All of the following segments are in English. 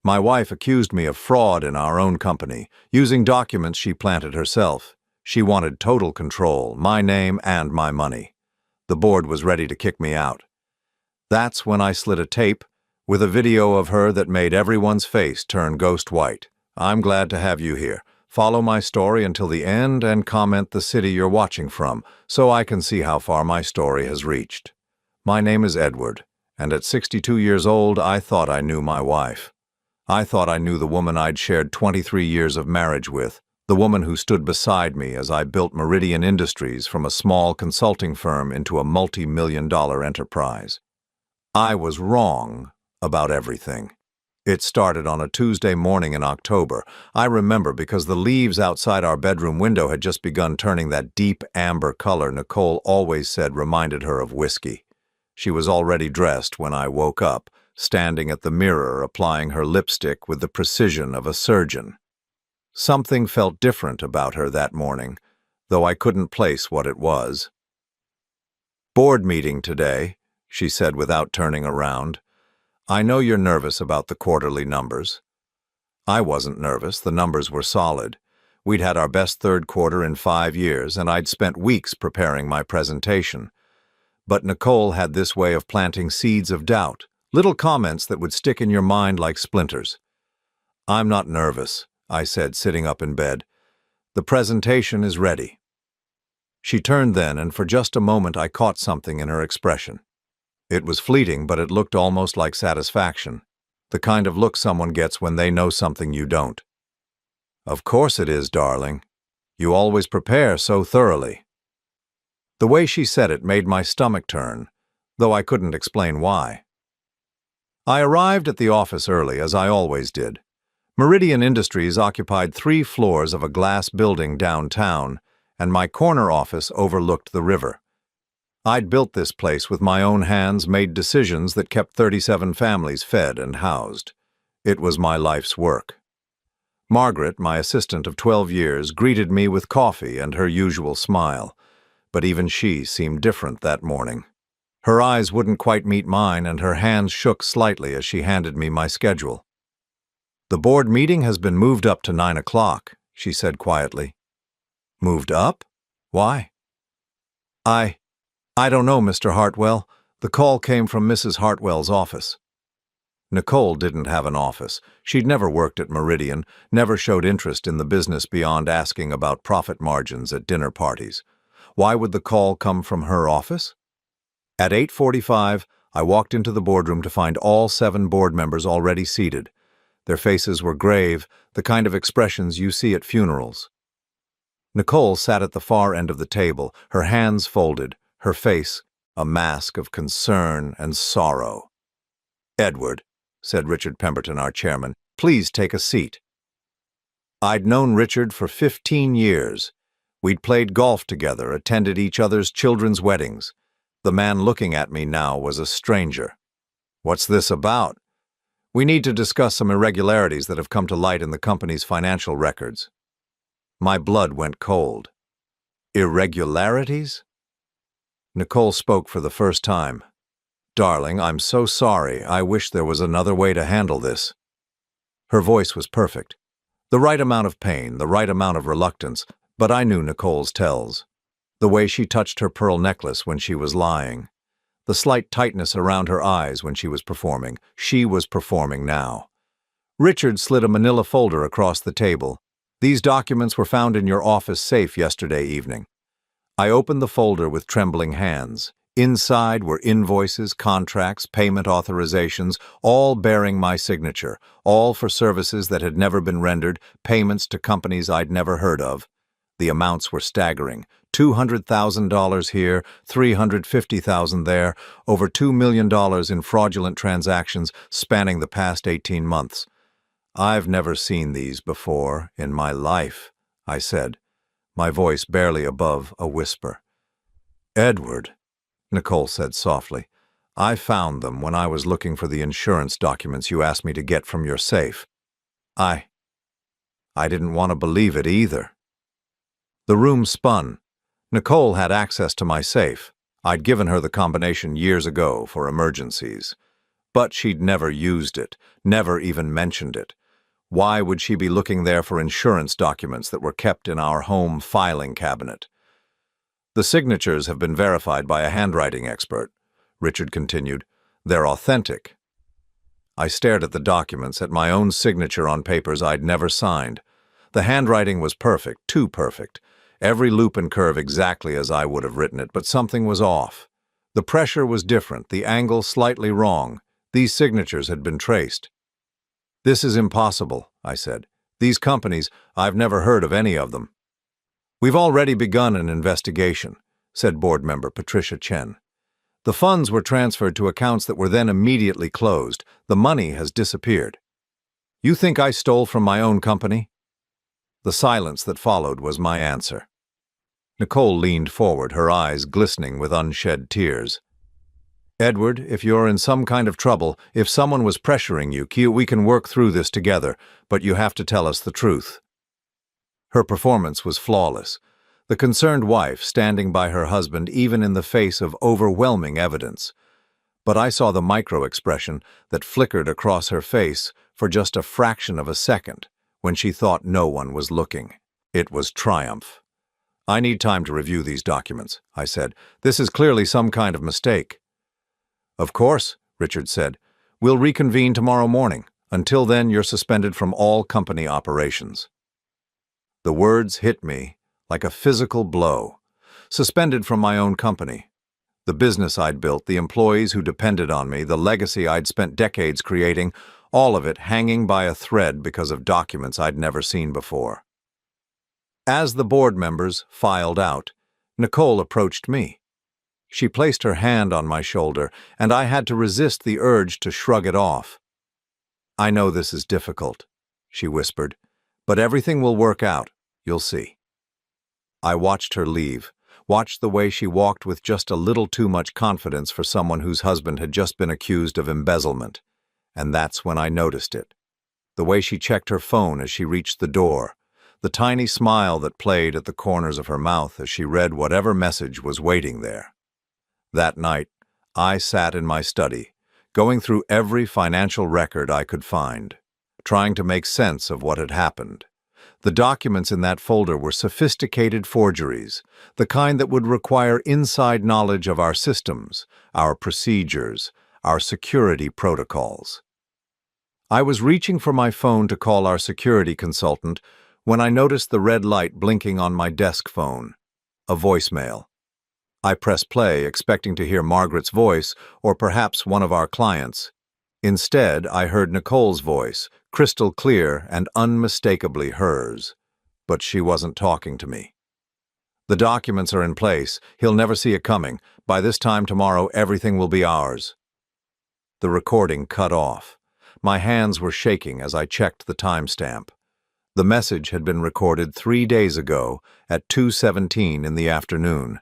My wife accused me of fraud in our own company, using documents she planted herself. She wanted total control, my name and my money. The board was ready to kick me out. That's when I slid a tape with a video of her that made everyone's face turn ghost white. I'm glad to have you here. Follow my story until the end and comment the city you're watching from, so I can see how far my story has reached. My name is Edward, and at 62 years old, I thought I knew my wife. I thought I knew the woman I'd shared 23 years of marriage with, the woman who stood beside me as I built Meridian Industries from a small consulting firm into a multi-million-dollar enterprise. I was wrong about everything. It started on a Tuesday morning in October. I remember because the leaves outside our bedroom window had just begun turning that deep amber color Nicole always said reminded her of whiskey. She was already dressed when I woke up, standing at the mirror applying her lipstick with the precision of a surgeon. Something felt different about her that morning, though I couldn't place what it was. "Board meeting today," she said without turning around. "I know you're nervous about the quarterly numbers." I wasn't nervous, the numbers were solid. We'd had our best third quarter in 5 years, and I'd spent weeks preparing my presentation. But Nicole had this way of planting seeds of doubt, little comments that would stick in your mind like splinters. "I'm not nervous," I said, sitting up in bed. "The presentation is ready." She turned then, and for just a moment I caught something in her expression. It was fleeting, but it looked almost like satisfaction, the kind of look someone gets when they know something you don't. "Of course it is, darling. You always prepare so thoroughly." The way she said it made my stomach turn, though I couldn't explain why. I arrived at the office early, as I always did. Meridian Industries occupied 3 floors of a glass building downtown, and my corner office overlooked the river. I'd built this place with my own hands, made decisions that kept 37 families fed and housed. It was my life's work. Margaret, my assistant of 12 years, greeted me with coffee and her usual smile, but even she seemed different that morning. Her eyes wouldn't quite meet mine, and her hands shook slightly as she handed me my schedule. "The board meeting has been moved up to 9 o'clock, she said quietly. "Moved up? Why?" I don't know, Mr. Hartwell. The call came from Mrs. Hartwell's office." Nicole didn't have an office. She'd never worked at Meridian, never showed interest in the business beyond asking about profit margins at dinner parties. Why would the call come from her office? At 8:45, I walked into the boardroom to find all 7 board members already seated. Their faces were grave, the kind of expressions you see at funerals. Nicole sat at the far end of the table, her hands folded, her face a mask of concern and sorrow. "Edward," said Richard Pemberton, our chairman, "please take a seat." I'd known Richard for 15 years. We'd played golf together, attended each other's children's weddings. The man looking at me now was a stranger. "What's this about?" "We need to discuss some irregularities that have come to light in the company's financial records." My blood went cold. Irregularities? Nicole spoke for the first time. "Darling, I'm so sorry. I wish there was another way to handle this." Her voice was perfect. The right amount of pain, the right amount of reluctance, but I knew Nicole's tells. The way she touched her pearl necklace when she was lying. The slight tightness around her eyes when she was performing. She was performing now. Richard slid a manila folder across the table. "These documents were found in your office safe yesterday evening." I opened the folder with trembling hands. Inside were invoices, contracts, payment authorizations, all bearing my signature, all for services that had never been rendered, payments to companies I'd never heard of. The amounts were staggering. $200,000 here, $350,000 there, over $2 million in fraudulent transactions spanning the past 18 months. "I've never seen these before in my life," I said, my voice barely above a whisper. "Edward," Nicole said softly, "I found them when I was looking for the insurance documents you asked me to get from your safe. I didn't want to believe it either." The room spun. Nicole had access to my safe. I'd given her the combination years ago for emergencies. But she'd never used it, never even mentioned it. Why would she be looking there for insurance documents that were kept in our home filing cabinet? The signatures have been verified by a handwriting expert, Richard continued. They're authentic. I stared at the documents, at my own signature on papers I'd never signed. The handwriting was perfect, too perfect. Every loop and curve exactly as I would have written it, but something was off. The pressure was different, the angle slightly wrong. These signatures had been traced. "This is impossible," I said. "These companies, I've never heard of any of them." "We've already begun an investigation," said board member Patricia Chen. "The funds were transferred to accounts that were then immediately closed. The money has disappeared." "You think I stole from my own company?" The silence that followed was my answer. Nicole leaned forward, her eyes glistening with unshed tears. "Edward, if you're in some kind of trouble, if someone was pressuring you, we can work through this together, but you have to tell us the truth." Her performance was flawless. The concerned wife standing by her husband even in the face of overwhelming evidence. But I saw the micro-expression that flickered across her face for just a fraction of a second when she thought no one was looking. It was triumph. "I need time to review these documents," I said. "This is clearly some kind of mistake." "Of course," Richard said. "We'll reconvene tomorrow morning. Until then, you're suspended from all company operations." The words hit me like a physical blow. Suspended from my own company. The business I'd built, the employees who depended on me, the legacy I'd spent decades creating, all of it hanging by a thread because of documents I'd never seen before. As the board members filed out, Nicole approached me. She placed her hand on my shoulder, and I had to resist the urge to shrug it off. "I know this is difficult," she whispered, "but everything will work out. You'll see." I watched her leave, watched the way she walked with just a little too much confidence for someone whose husband had just been accused of embezzlement. And that's when I noticed it. The way she checked her phone as she reached the door, the tiny smile that played at the corners of her mouth as she read whatever message was waiting there. That night, I sat in my study, going through every financial record I could find, trying to make sense of what had happened. The documents in that folder were sophisticated forgeries, the kind that would require inside knowledge of our systems, our procedures, our security protocols. I was reaching for my phone to call our security consultant when I noticed the red light blinking on my desk phone. A voicemail. I pressed play, expecting to hear Margaret's voice or perhaps one of our clients. Instead, I heard Nicole's voice, crystal clear and unmistakably hers. But she wasn't talking to me. "The documents are in place. He'll never see it coming. By this time tomorrow, everything will be ours." The recording cut off. My hands were shaking as I checked the timestamp. The message had been recorded 3 days ago at 2:17 in the afternoon.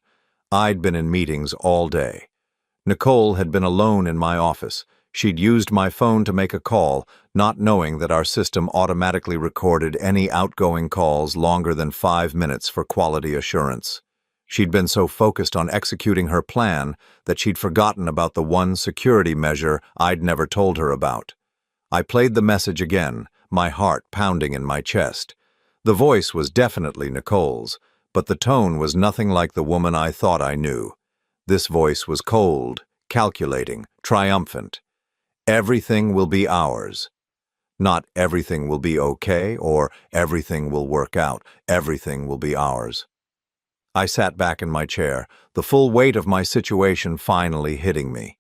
I'd been in meetings all day. Nicole had been alone in my office. She'd used my phone to make a call, not knowing that our system automatically recorded any outgoing calls longer than 5 minutes for quality assurance. She'd been so focused on executing her plan that she'd forgotten about the one security measure I'd never told her about. I played the message again, my heart pounding in my chest. The voice was definitely Nicole's, but the tone was nothing like the woman I thought I knew. This voice was cold, calculating, triumphant. "Everything will be ours." Not "everything will be okay" or "everything will work out." Everything will be ours. I sat back in my chair, the full weight of my situation finally hitting me.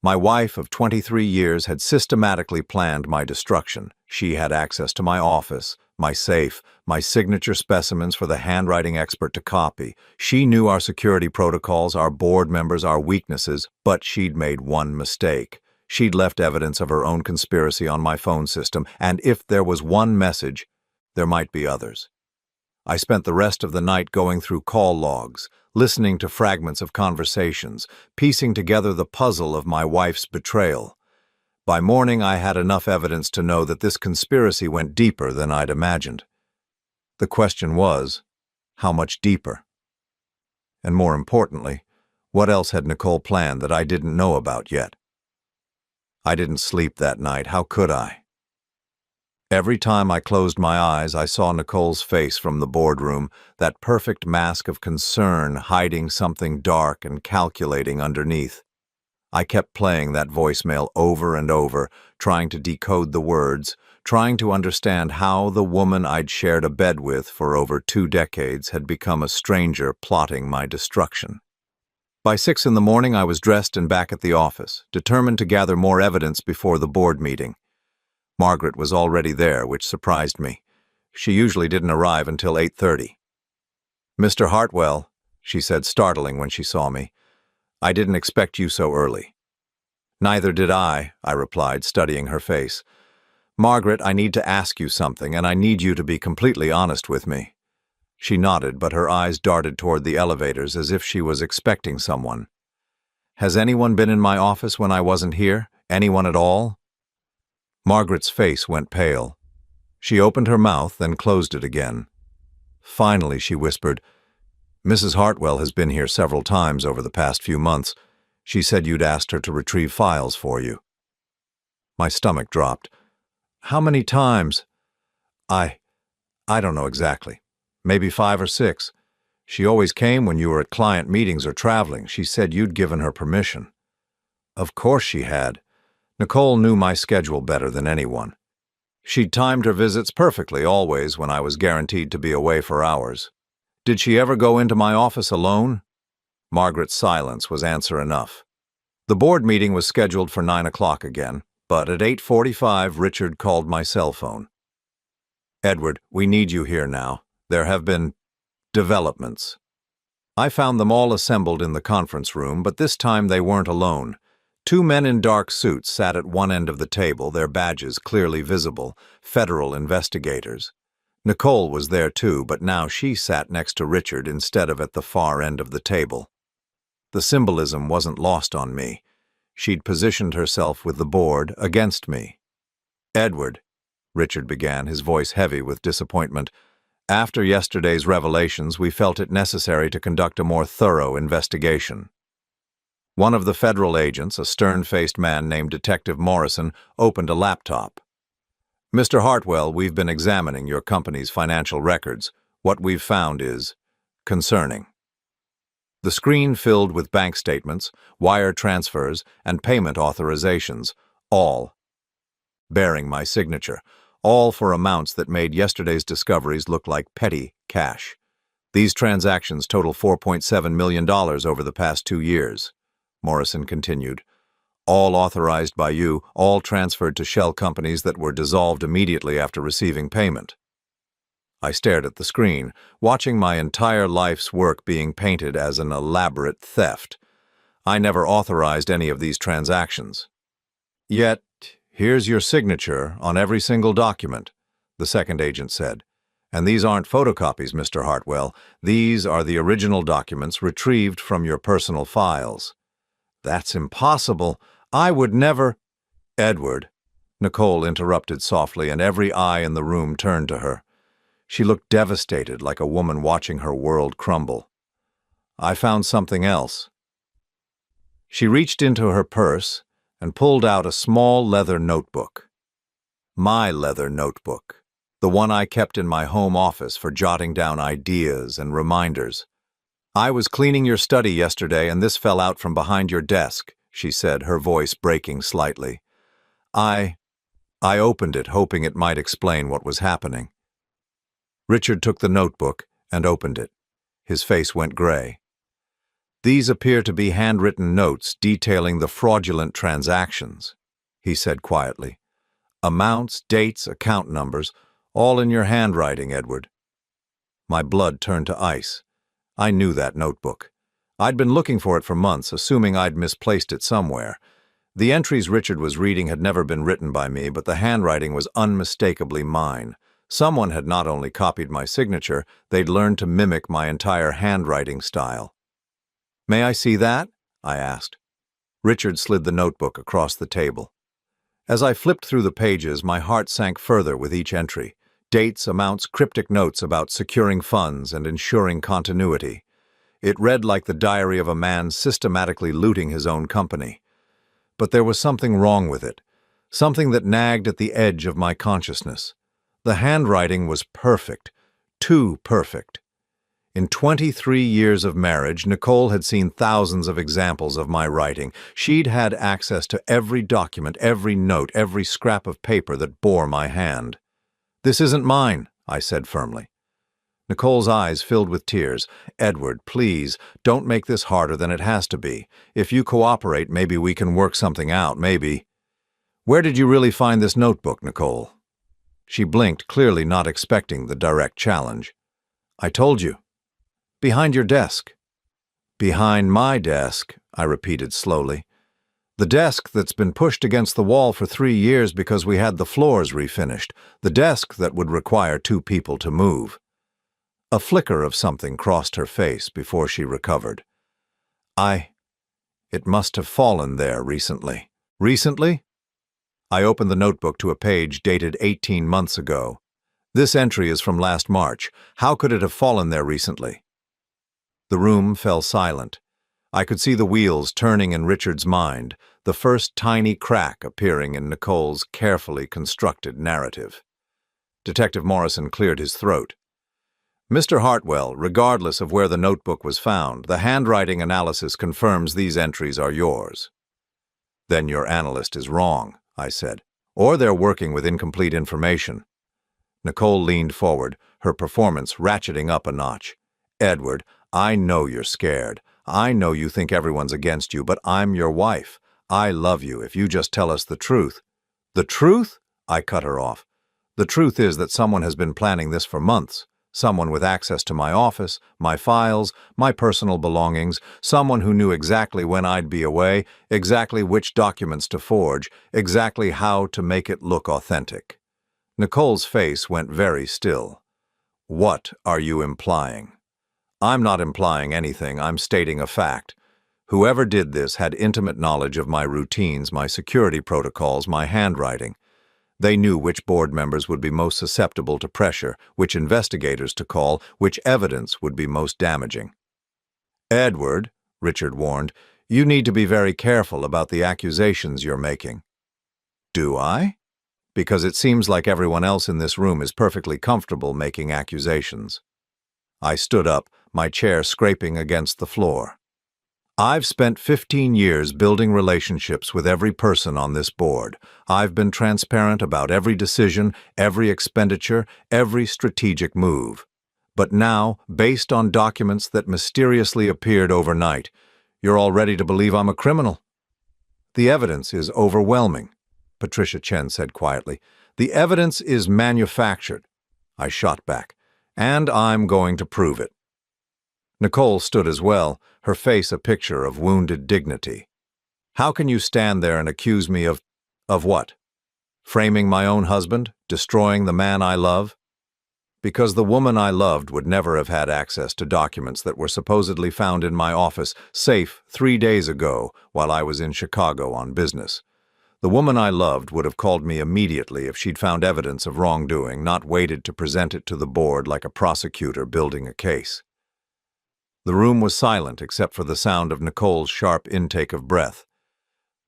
My wife of 23 years had systematically planned my destruction. She had access to my office, my safe, my signature specimens for the handwriting expert to copy. She knew our security protocols, our board members, our weaknesses, but she'd made one mistake. She'd left evidence of her own conspiracy on my phone system, and if there was one message, there might be others. I spent the rest of the night going through call logs, listening to fragments of conversations, piecing together the puzzle of my wife's betrayal. By morning, I had enough evidence to know that this conspiracy went deeper than I'd imagined. The question was, how much deeper? And more importantly, what else had Nicole planned that I didn't know about yet? I didn't sleep that night. How could I? Every time I closed my eyes, I saw Nicole's face from the boardroom, that perfect mask of concern hiding something dark and calculating underneath. I kept playing that voicemail over and over, trying to decode the words, trying to understand how the woman I'd shared a bed with for over 2 decades had become a stranger plotting my destruction. By 6 in the morning, I was dressed and back at the office, determined to gather more evidence before the board meeting. Margaret was already there, which surprised me. She usually didn't arrive until 8:30. "Mr. Hartwell," she said, startling when she saw me. "I didn't expect you so early." "Neither did I," replied, studying her face. "Margaret, I need to ask you something, and I need you to be completely honest with me." She nodded, but her eyes darted toward the elevators as if she was expecting someone. "Has anyone been in my office when I wasn't here? Anyone at all?" Margaret's face went pale. She opened her mouth, then closed it again. Finally, she whispered, "Mrs. Hartwell has been here several times over the past few months. She said you'd asked her to retrieve files for you." My stomach dropped. "How many times?" I don't know exactly. Maybe 5 or 6. She always came when you were at client meetings or traveling. She said you'd given her permission." Of course she had. Nicole knew my schedule better than anyone. She'd timed her visits perfectly always when I was guaranteed to be away for hours. "Did she ever go into my office alone?" Margaret's silence was answer enough. The board meeting was scheduled for 9 o'clock again, but at 8:45 Richard called my cell phone. "Edward, we need you here now. There have been developments." I found them all assembled in the conference room, but this time they weren't alone. 2 men in dark suits sat at one end of the table, their badges clearly visible, federal investigators. Nicole was there too, but now she sat next to Richard instead of at the far end of the table. The symbolism wasn't lost on me. She'd positioned herself with the board against me. "Edward," Richard began, his voice heavy with disappointment, "after yesterday's revelations, we felt it necessary to conduct a more thorough investigation." One of the federal agents, a stern-faced man named Detective Morrison, opened a laptop. "Mr. Hartwell, we've been examining your company's financial records. What we've found is concerning." The screen filled with bank statements, wire transfers, and payment authorizations, all bearing my signature, all for amounts that made yesterday's discoveries look like petty cash. "These transactions total $4.7 million over the past 2 years. Morrison continued. "All authorized by you, all transferred to shell companies that were dissolved immediately after receiving payment." I stared at the screen, watching my entire life's work being painted as an elaborate theft. I never authorized any of these transactions. "Yet, here's your signature on every single document," the second agent said. "And these aren't photocopies, Mr. Hartwell. These are the original documents retrieved from your personal files." "That's impossible. I would never—" "Edward," Nicole interrupted softly, and every eye in the room turned to her. She looked devastated, like a woman watching her world crumble. "I found something else." She reached into her purse and pulled out a small leather notebook. My leather notebook, the one I kept in my home office for jotting down ideas and reminders. "I was cleaning your study yesterday and this fell out from behind your desk," she said, her voice breaking slightly. I opened it, hoping it might explain what was happening. Richard took the notebook and opened it. His face went gray. "These appear to be handwritten notes detailing the fraudulent transactions," he said quietly. "Amounts, dates, account numbers, all in your handwriting, Edward." My blood turned to ice. I knew that notebook. I'd been looking for it for months, assuming I'd misplaced it somewhere. The entries Richard was reading had never been written by me, but the handwriting was unmistakably mine. Someone had not only copied my signature, they'd learned to mimic my entire handwriting style. "May I see that?" I asked. Richard slid the notebook across the table. As I flipped through the pages, my heart sank further with each entry. Dates, amounts, cryptic notes about securing funds and ensuring continuity. It read like the diary of a man systematically looting his own company. But there was something wrong with it, something that nagged at the edge of my consciousness. The handwriting was perfect, too perfect. In 23 years of marriage, Nicole had seen thousands of examples of my writing. She'd had access to every document, every note, every scrap of paper that bore my hand. "This isn't mine," I said firmly. Nicole's eyes filled with tears. "Edward, please, don't make this harder than it has to be. If you cooperate, maybe we can work something out, maybe." "Where did you really find this notebook, Nicole?" She blinked, clearly not expecting the direct challenge. "I told you. Behind your desk." "Behind my desk," I repeated slowly. "The desk that's been pushed against the wall for 3 years because we had the floors refinished. The desk that would require 2 people to move." A flicker of something crossed her face before she recovered. It must have fallen there recently." "Recently?" I opened the notebook to a page dated 18 months ago. "This entry is from last March. How could it have fallen there recently?" The room fell silent. I could see the wheels turning in Richard's mind, the first tiny crack appearing in Nicole's carefully constructed narrative. Detective Morrison cleared his throat. "Mr. Hartwell, regardless of where the notebook was found, the handwriting analysis confirms these entries are yours." "Then your analyst is wrong," I said, "or they're working with incomplete information." Nicole leaned forward, her performance ratcheting up a notch. "Edward, I know you're scared. I know you think everyone's against you, but I'm your wife. I love you if you just tell us the truth." "The truth?" I cut her off. "The truth is that someone has been planning this for months. Someone with access to my office, my files, my personal belongings, someone who knew exactly when I'd be away, exactly which documents to forge, exactly how to make it look authentic." Nicole's face went very still. "What are you implying?" "I'm not implying anything, I'm stating a fact. Whoever did this had intimate knowledge of my routines, my security protocols, my handwriting. They knew which board members would be most susceptible to pressure, which investigators to call, which evidence would be most damaging." "Edward," Richard warned, "you need to be very careful about the accusations you're making." "Do I?" "Because it seems like everyone else in this room is perfectly comfortable making accusations." I stood up, my chair scraping against the floor. "I've spent 15 years building relationships with every person on this board. I've been transparent about every decision, every expenditure, every strategic move. But now, based on documents that mysteriously appeared overnight, you're all ready to believe I'm a criminal." "The evidence is overwhelming," Patricia Chen said quietly. "The evidence is manufactured." I shot back. "And I'm going to prove it." Nicole stood as well, her face a picture of wounded dignity. "How can you stand there and accuse me of what? Framing my own husband? Destroying the man I love?" "Because the woman I loved would never have had access to documents that were supposedly found in my office, safe 3 days ago, while I was in Chicago on business. The woman I loved would have called me immediately if she'd found evidence of wrongdoing, not waited to present it to the board like a prosecutor building a case." The room was silent except for the sound of Nicole's sharp intake of breath.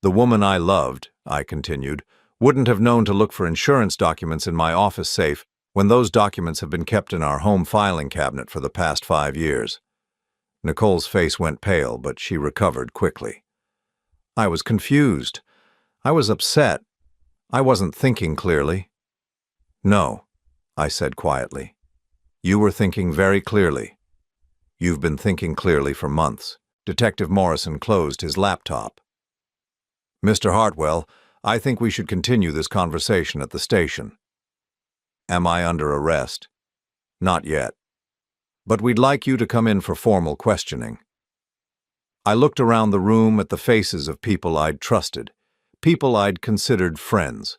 "The woman I loved," I continued, "wouldn't have known to look for insurance documents in my office safe when those documents have been kept in our home filing cabinet for the past 5 years." Nicole's face went pale, but she recovered quickly. "I was confused. I was upset. I wasn't thinking clearly." "No," I said quietly. "You were thinking very clearly. You've been thinking clearly for months." Detective Morrison closed his laptop. "Mr. Hartwell, I think we should continue this conversation at the station." "Am I under arrest?" "Not yet. But we'd like you to come in for formal questioning." I looked around the room at the faces of people I'd trusted, people I'd considered friends.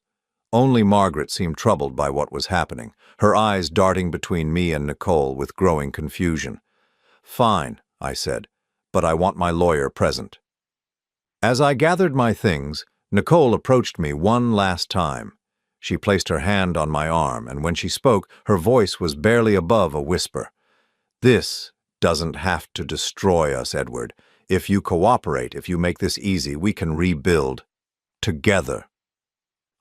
Only Margaret seemed troubled by what was happening, her eyes darting between me and Nicole with growing confusion. "Fine," I said, "but I want my lawyer present." As I gathered my things, Nicole approached me one last time. She placed her hand on my arm, and when she spoke, her voice was barely above a whisper. "This doesn't have to destroy us, Edward. If you cooperate, if you make this easy, we can rebuild." Together.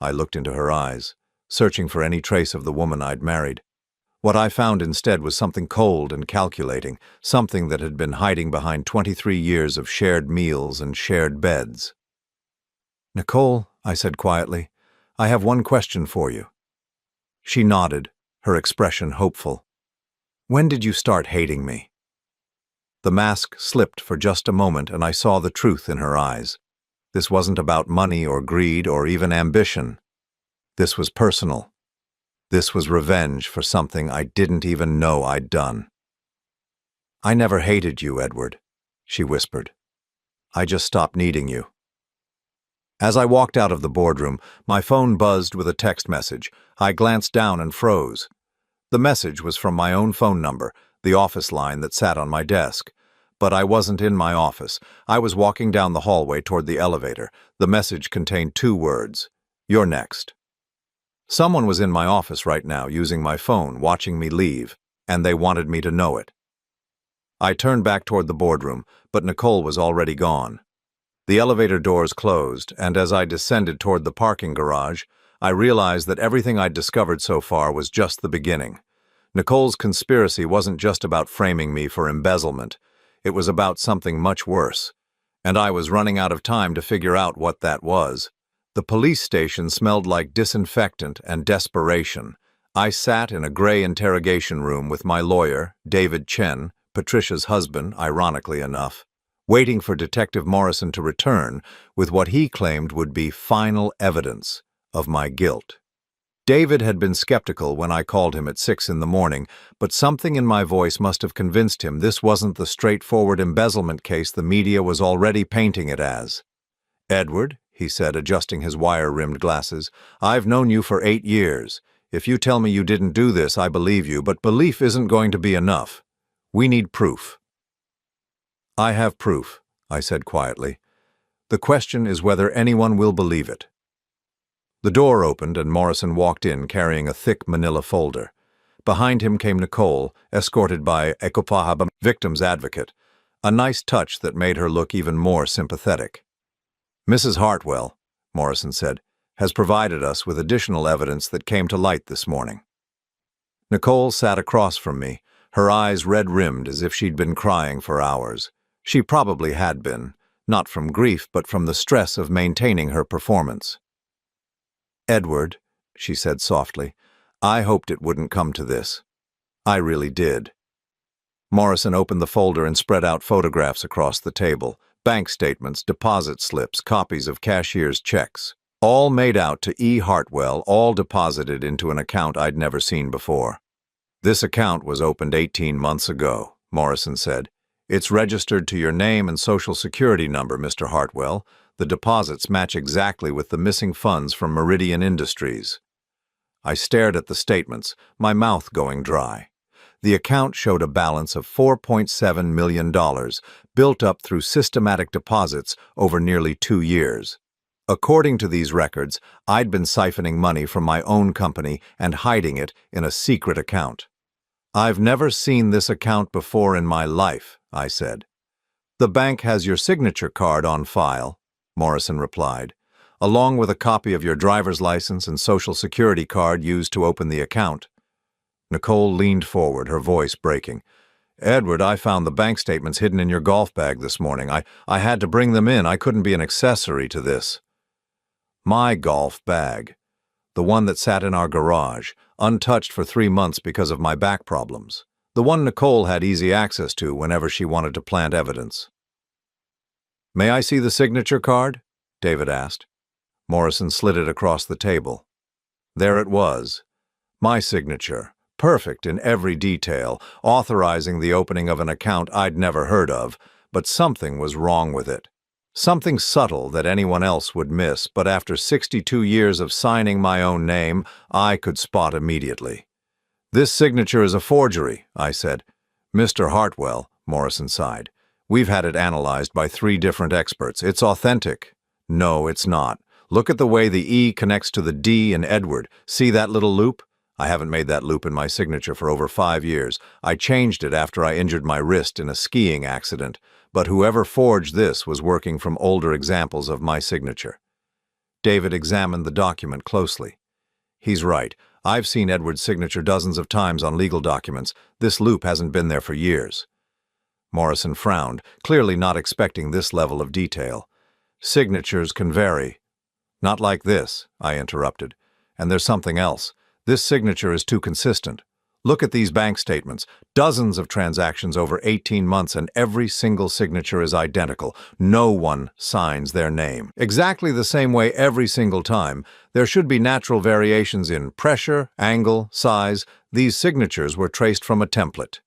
I looked into her eyes, searching for any trace of the woman I'd married. What I found instead was something cold and calculating, something that had been hiding behind 23 years of shared meals and shared beds. "Nicole," I said quietly, "I have one question for you." She nodded, her expression hopeful. "When did you start hating me?" The mask slipped for just a moment and I saw the truth in her eyes. This wasn't about money or greed or even ambition. This was personal. This was revenge for something I didn't even know I'd done. "I never hated you, Edward," she whispered. "I just stopped needing you." As I walked out of the boardroom, my phone buzzed with a text message. I glanced down and froze. The message was from my own phone number, the office line that sat on my desk. But I wasn't in my office. I was walking down the hallway toward the elevator. The message contained 2 words: "You're next." Someone was in my office right now using my phone, watching me leave, and they wanted me to know it. I turned back toward the boardroom, but Nicole was already gone. The elevator doors closed, and as I descended toward the parking garage, I realized that everything I'd discovered so far was just the beginning. Nicole's conspiracy wasn't just about framing me for embezzlement. It was about something much worse, and I was running out of time to figure out what that was. The police station smelled like disinfectant and desperation. I sat in a gray interrogation room with my lawyer, David Chen, Patricia's husband, ironically enough, waiting for Detective Morrison to return with what he claimed would be final evidence of my guilt. David had been skeptical when I called him at 6 in the morning, but something in my voice must have convinced him this wasn't the straightforward embezzlement case the media was already painting it as. "Edward," he said, adjusting his wire-rimmed glasses, "I've known you for 8 years. If you tell me you didn't do this, I believe you, but belief isn't going to be enough. We need proof." "I have proof," I said quietly. "The question is whether anyone will believe it." The door opened and Morrison walked in carrying a thick manila folder. Behind him came Nicole, escorted by Ekopahaba, victim's advocate, a nice touch that made her look even more sympathetic. "Mrs. Hartwell," Morrison said, "has provided us with additional evidence that came to light this morning." Nicole sat across from me, her eyes red-rimmed as if she'd been crying for hours. She probably had been, not from grief but from the stress of maintaining her performance. "Edward," she said softly, "I hoped it wouldn't come to this. I really did." Morrison opened the folder and spread out photographs across the table, bank statements, deposit slips, copies of cashier's checks, all made out to E. Hartwell, all deposited into an account I'd never seen before. "This account was opened 18 months ago," Morrison said. "It's registered to your name and social security number, Mr. Hartwell. The deposits match exactly with the missing funds from Meridian Industries." I stared at the statements, my mouth going dry. The account showed a balance of $4.7 million, built up through systematic deposits over nearly 2 years. According to these records, I'd been siphoning money from my own company and hiding it in a secret account. "I've never seen this account before in my life," I said. "The bank has your signature card on file," Morrison replied, "along with a copy of your driver's license and social security card used to open the account." Nicole leaned forward, her voice breaking. "Edward, I found the bank statements hidden in your golf bag this morning. I had to bring them in. I couldn't be an accessory to this." My golf bag. The one that sat in our garage, untouched for 3 months because of my back problems. The one Nicole had easy access to whenever she wanted to plant evidence. "May I see the signature card?" David asked. Morrison slid it across the table. There it was. My signature, perfect in every detail, authorizing the opening of an account I'd never heard of, but something was wrong with it. Something subtle that anyone else would miss, but after 62 years of signing my own name, I could spot immediately. "This signature is a forgery," I said. "Mr. Hartwell," Morrison sighed, "we've had it analyzed by 3 different experts. It's authentic." "No, it's not. Look at the way the E connects to the D in Edward. See that little loop? I haven't made that loop in my signature for over 5 years. I changed it after I injured my wrist in a skiing accident, but whoever forged this was working from older examples of my signature." David examined the document closely. He's right. I've seen Edward's signature dozens of times on legal documents. This loop hasn't been there for years. Morrison frowned, clearly not expecting this level of detail. Signatures can vary. Not like this, I interrupted. And there's something else. This signature is too consistent. Look at these bank statements. Dozens of transactions over 18 months and every single signature is identical. No one signs their name. Exactly the same way every single time. There should be natural variations in pressure, angle, size. These signatures were traced from a template.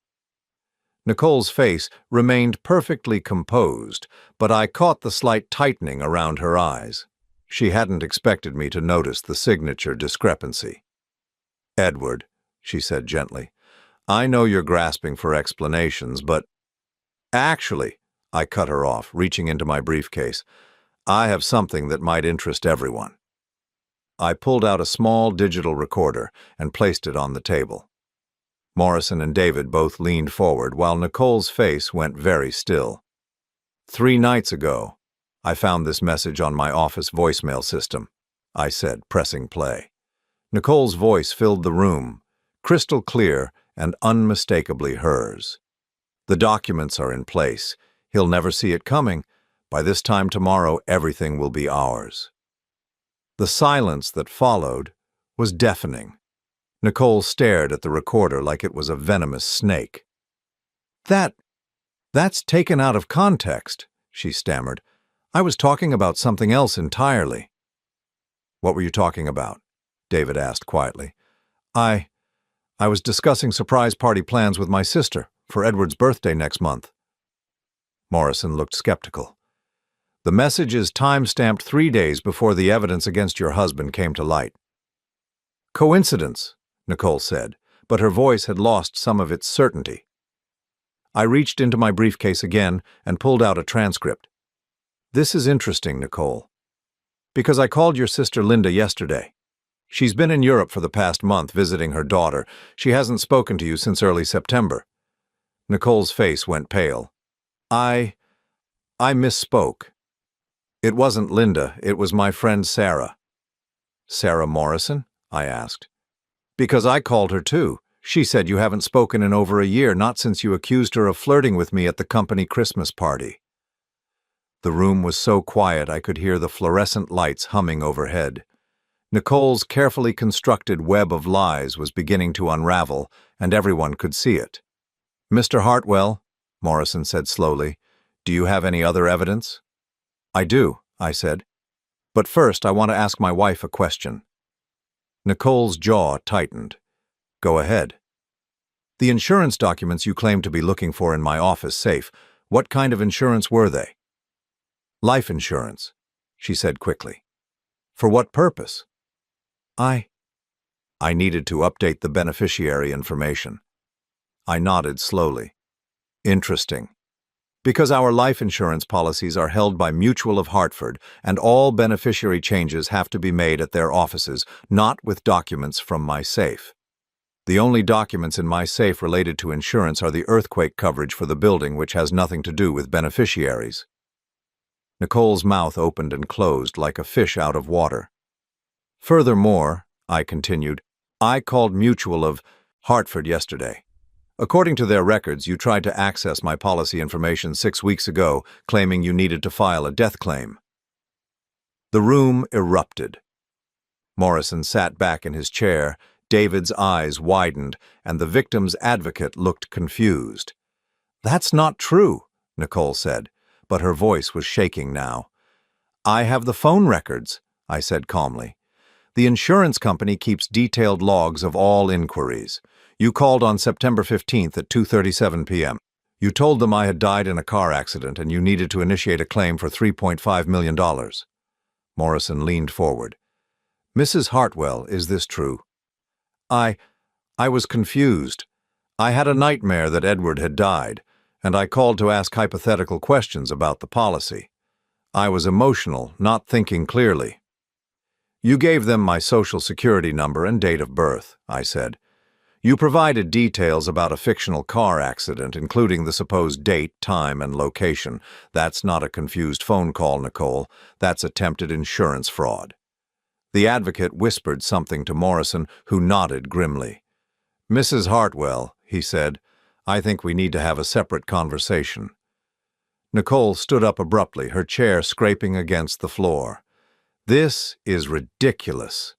Nicole's face remained perfectly composed, but I caught the slight tightening around her eyes. She hadn't expected me to notice the signature discrepancy. "Edward," she said gently, "I know you're grasping for explanations, but—" "Actually," I cut her off, reaching into my briefcase, "I have something that might interest everyone." I pulled out a small digital recorder and placed it on the table. Morrison and David both leaned forward while Nicole's face went very still. 3 nights ago, I found this message on my office voicemail system, I said, pressing play. Nicole's voice filled the room, crystal clear and unmistakably hers. "The documents are in place. He'll never see it coming. By this time tomorrow, everything will be ours." The silence that followed was deafening. Nicole stared at the recorder like it was a venomous snake. That's taken out of context," she stammered. "I was talking about something else entirely." "What were you talking about?" David asked quietly. I was discussing surprise party plans with my sister for Edward's birthday next month." Morrison looked skeptical. "The message is time-stamped 3 days before the evidence against your husband came to light." "Coincidence," Nicole said, but her voice had lost some of its certainty. I reached into my briefcase again and pulled out a transcript. "This is interesting, Nicole. Because I called your sister Linda yesterday. She's been in Europe for the past month visiting her daughter. She hasn't spoken to you since early September." Nicole's face went pale. I misspoke. It wasn't Linda, it was my friend Sarah." "Sarah Morrison?" I asked. "Because I called her too. She said you haven't spoken in over a year, not since you accused her of flirting with me at the company Christmas party." The room was so quiet I could hear the fluorescent lights humming overhead. Nicole's carefully constructed web of lies was beginning to unravel, and everyone could see it. "Mr. Hartwell," Morrison said slowly, "do you have any other evidence?" "I do," I said. "But first I want to ask my wife a question." Nicole's jaw tightened. "Go ahead." "The insurance documents you claim to be looking for in my office safe, what kind of insurance were they?" "Life insurance," she said quickly. "For what purpose?" I needed to update the beneficiary information." I nodded slowly. "Interesting. Because our life insurance policies are held by Mutual of Hartford, and all beneficiary changes have to be made at their offices, not with documents from my safe. The only documents in my safe related to insurance are the earthquake coverage for the building, which has nothing to do with beneficiaries." Nicole's mouth opened and closed like a fish out of water. "Furthermore," I continued, "I called Mutual of Hartford yesterday. According to their records, you tried to access my policy information 6 weeks ago, claiming you needed to file a death claim." The room erupted. Morrison sat back in his chair, David's eyes widened, and the victim's advocate looked confused. "That's not true," Nicole said, but her voice was shaking now. "I have the phone records," I said calmly. "The insurance company keeps detailed logs of all inquiries. You called on September 15th at 2:37 p.m. You told them I had died in a car accident and you needed to initiate a claim for $3.5 million. Morrison leaned forward. "Mrs. Hartwell, is this true?" I was confused. I had a nightmare that Edward had died, and I called to ask hypothetical questions about the policy. I was emotional, not thinking clearly." "You gave them my social security number and date of birth," I said. "You provided details about a fictional car accident, including the supposed date, time, and location. That's not a confused phone call, Nicole. That's attempted insurance fraud." The advocate whispered something to Morrison, who nodded grimly. "Mrs. Hartwell," he said, "I think we need to have a separate conversation." Nicole stood up abruptly, her chair scraping against the floor. "This is ridiculous.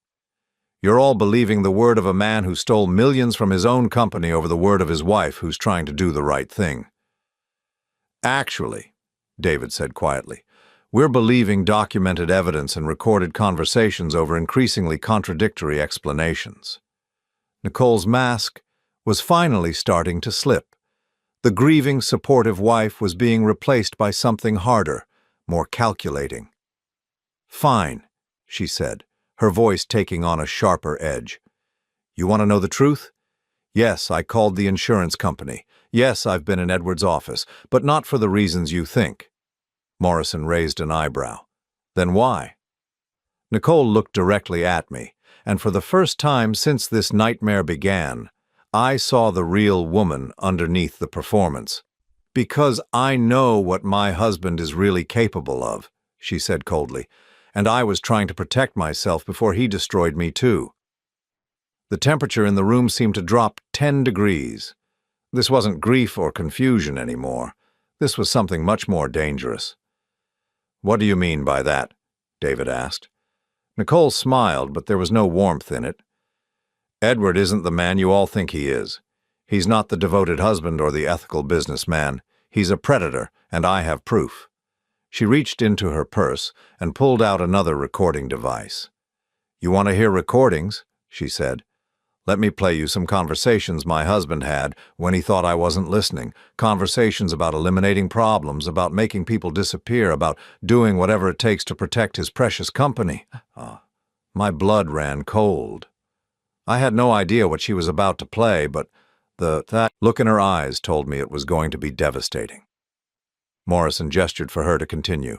You're all believing the word of a man who stole millions from his own company over the word of his wife who's trying to do the right thing." "Actually," David said quietly, "we're believing documented evidence and recorded conversations over increasingly contradictory explanations." Nicole's mask was finally starting to slip. The grieving, supportive wife was being replaced by something harder, more calculating. "Fine," she said, her voice taking on a sharper edge. "You want to know the truth? Yes, I called the insurance company. Yes, I've been in Edward's office, but not for the reasons you think." Morrison raised an eyebrow. "Then why?" Nicole looked directly at me, and for the first time since this nightmare began, I saw the real woman underneath the performance. "Because I know what my husband is really capable of," she said coldly, "and I was trying to protect myself before he destroyed me too." The temperature in the room seemed to drop 10 degrees. This wasn't grief or confusion anymore. This was something much more dangerous. "What do you mean by that?" David asked. Nicole smiled, but there was no warmth in it. "Edward isn't the man you all think he is. He's not the devoted husband or the ethical businessman. He's a predator, and I have proof." She reached into her purse and pulled out another recording device. "You want to hear recordings?" she said. "Let me play you some conversations my husband had when he thought I wasn't listening. Conversations about eliminating problems, about making people disappear, about doing whatever it takes to protect his precious company." My blood ran cold. I had no idea what she was about to play, but that look in her eyes told me it was going to be devastating. Morrison gestured for her to continue.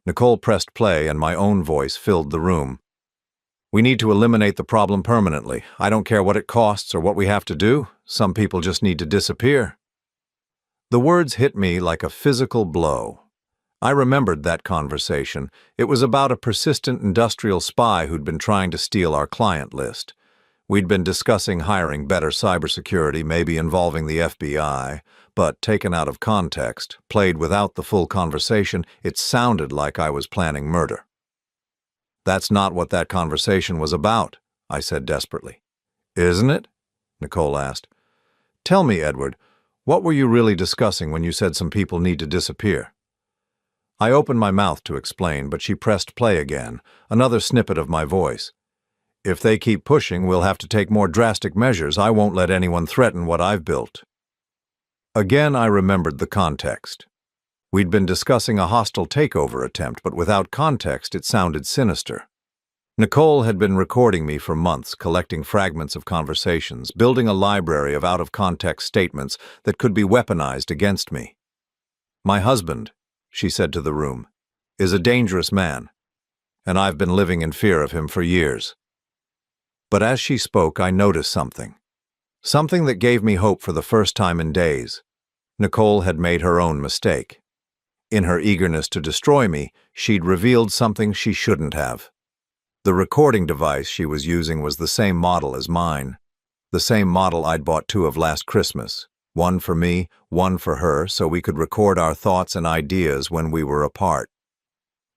Nicole pressed play, and my own voice filled the room. "We need to eliminate the problem permanently. I don't care what it costs or what we have to do. Some people just need to disappear." The words hit me like a physical blow. I remembered that conversation. It was about a persistent industrial spy who'd been trying to steal our client list. We'd been discussing hiring better cybersecurity, maybe involving the FBI, but taken out of context, played without the full conversation, it sounded like I was planning murder. "That's not what that conversation was about," I said desperately. "Isn't it?" Nicole asked. "Tell me, Edward, what were you really discussing when you said some people need to disappear?" I opened my mouth to explain, but she pressed play again, another snippet of my voice. "If they keep pushing, we'll have to take more drastic measures. I won't let anyone threaten what I've built." Again, I remembered the context. We'd been discussing a hostile takeover attempt, but without context, it sounded sinister. Nicole had been recording me for months, collecting fragments of conversations, building a library of out-of-context statements that could be weaponized against me. "My husband," she said to the room, "is a dangerous man, and I've been living in fear of him for years." But as she spoke, I noticed something. Something that gave me hope for the first time in days. Nicole had made her own mistake. In her eagerness to destroy me, she'd revealed something she shouldn't have. The recording device she was using was the same model as mine. The same model I'd bought 2 of last Christmas. One for me, one for her, so we could record our thoughts and ideas when we were apart.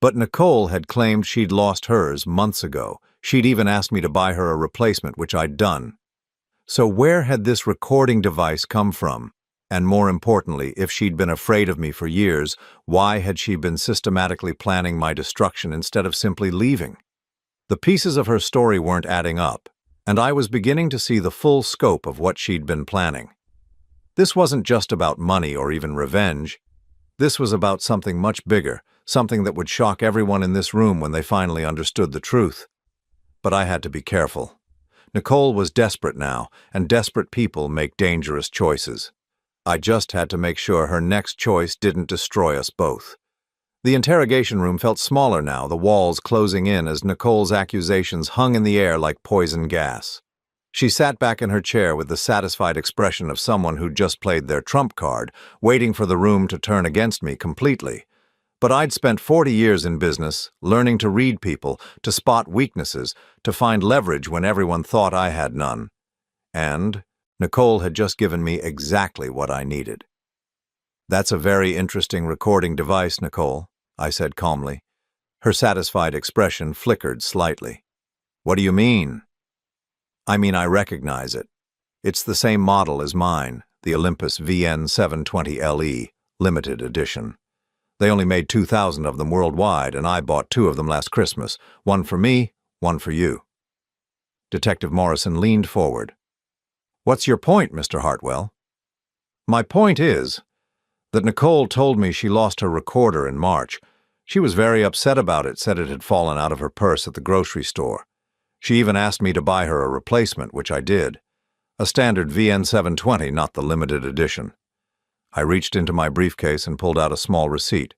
But Nicole had claimed she'd lost hers months ago. She'd even asked me to buy her a replacement, which I'd done. So where had this recording device come from? And more importantly, if she'd been afraid of me for years, why had she been systematically planning my destruction instead of simply leaving? The pieces of her story weren't adding up, and I was beginning to see the full scope of what she'd been planning. This wasn't just about money or even revenge. This was about something much bigger, something that would shock everyone in this room when they finally understood the truth. But I had to be careful. Nicole was desperate now, and desperate people make dangerous choices. I just had to make sure her next choice didn't destroy us both. The interrogation room felt smaller now, the walls closing in as Nicole's accusations hung in the air like poison gas. She sat back in her chair with the satisfied expression of someone who'd just played their trump card, waiting for the room to turn against me completely. But I'd spent 40 years in business, learning to read people, to spot weaknesses, to find leverage when everyone thought I had none. And Nicole had just given me exactly what I needed. "That's a very interesting recording device, Nicole," I said calmly. Her satisfied expression flickered slightly. "What do you mean?" "I mean I recognize it. It's the same model as mine, the Olympus VN720LE, limited edition. They only made 2,000 of them worldwide, and I bought 2 of them last Christmas, one for me, one for you." Detective Morrison leaned forward. "What's your point, Mr. Hartwell?" "My point is that Nicole told me she lost her recorder in March. She was very upset about it, said it had fallen out of her purse at the grocery store. She even asked me to buy her a replacement, which I did. A standard VN720, not the limited edition." I reached into my briefcase and pulled out a small receipt.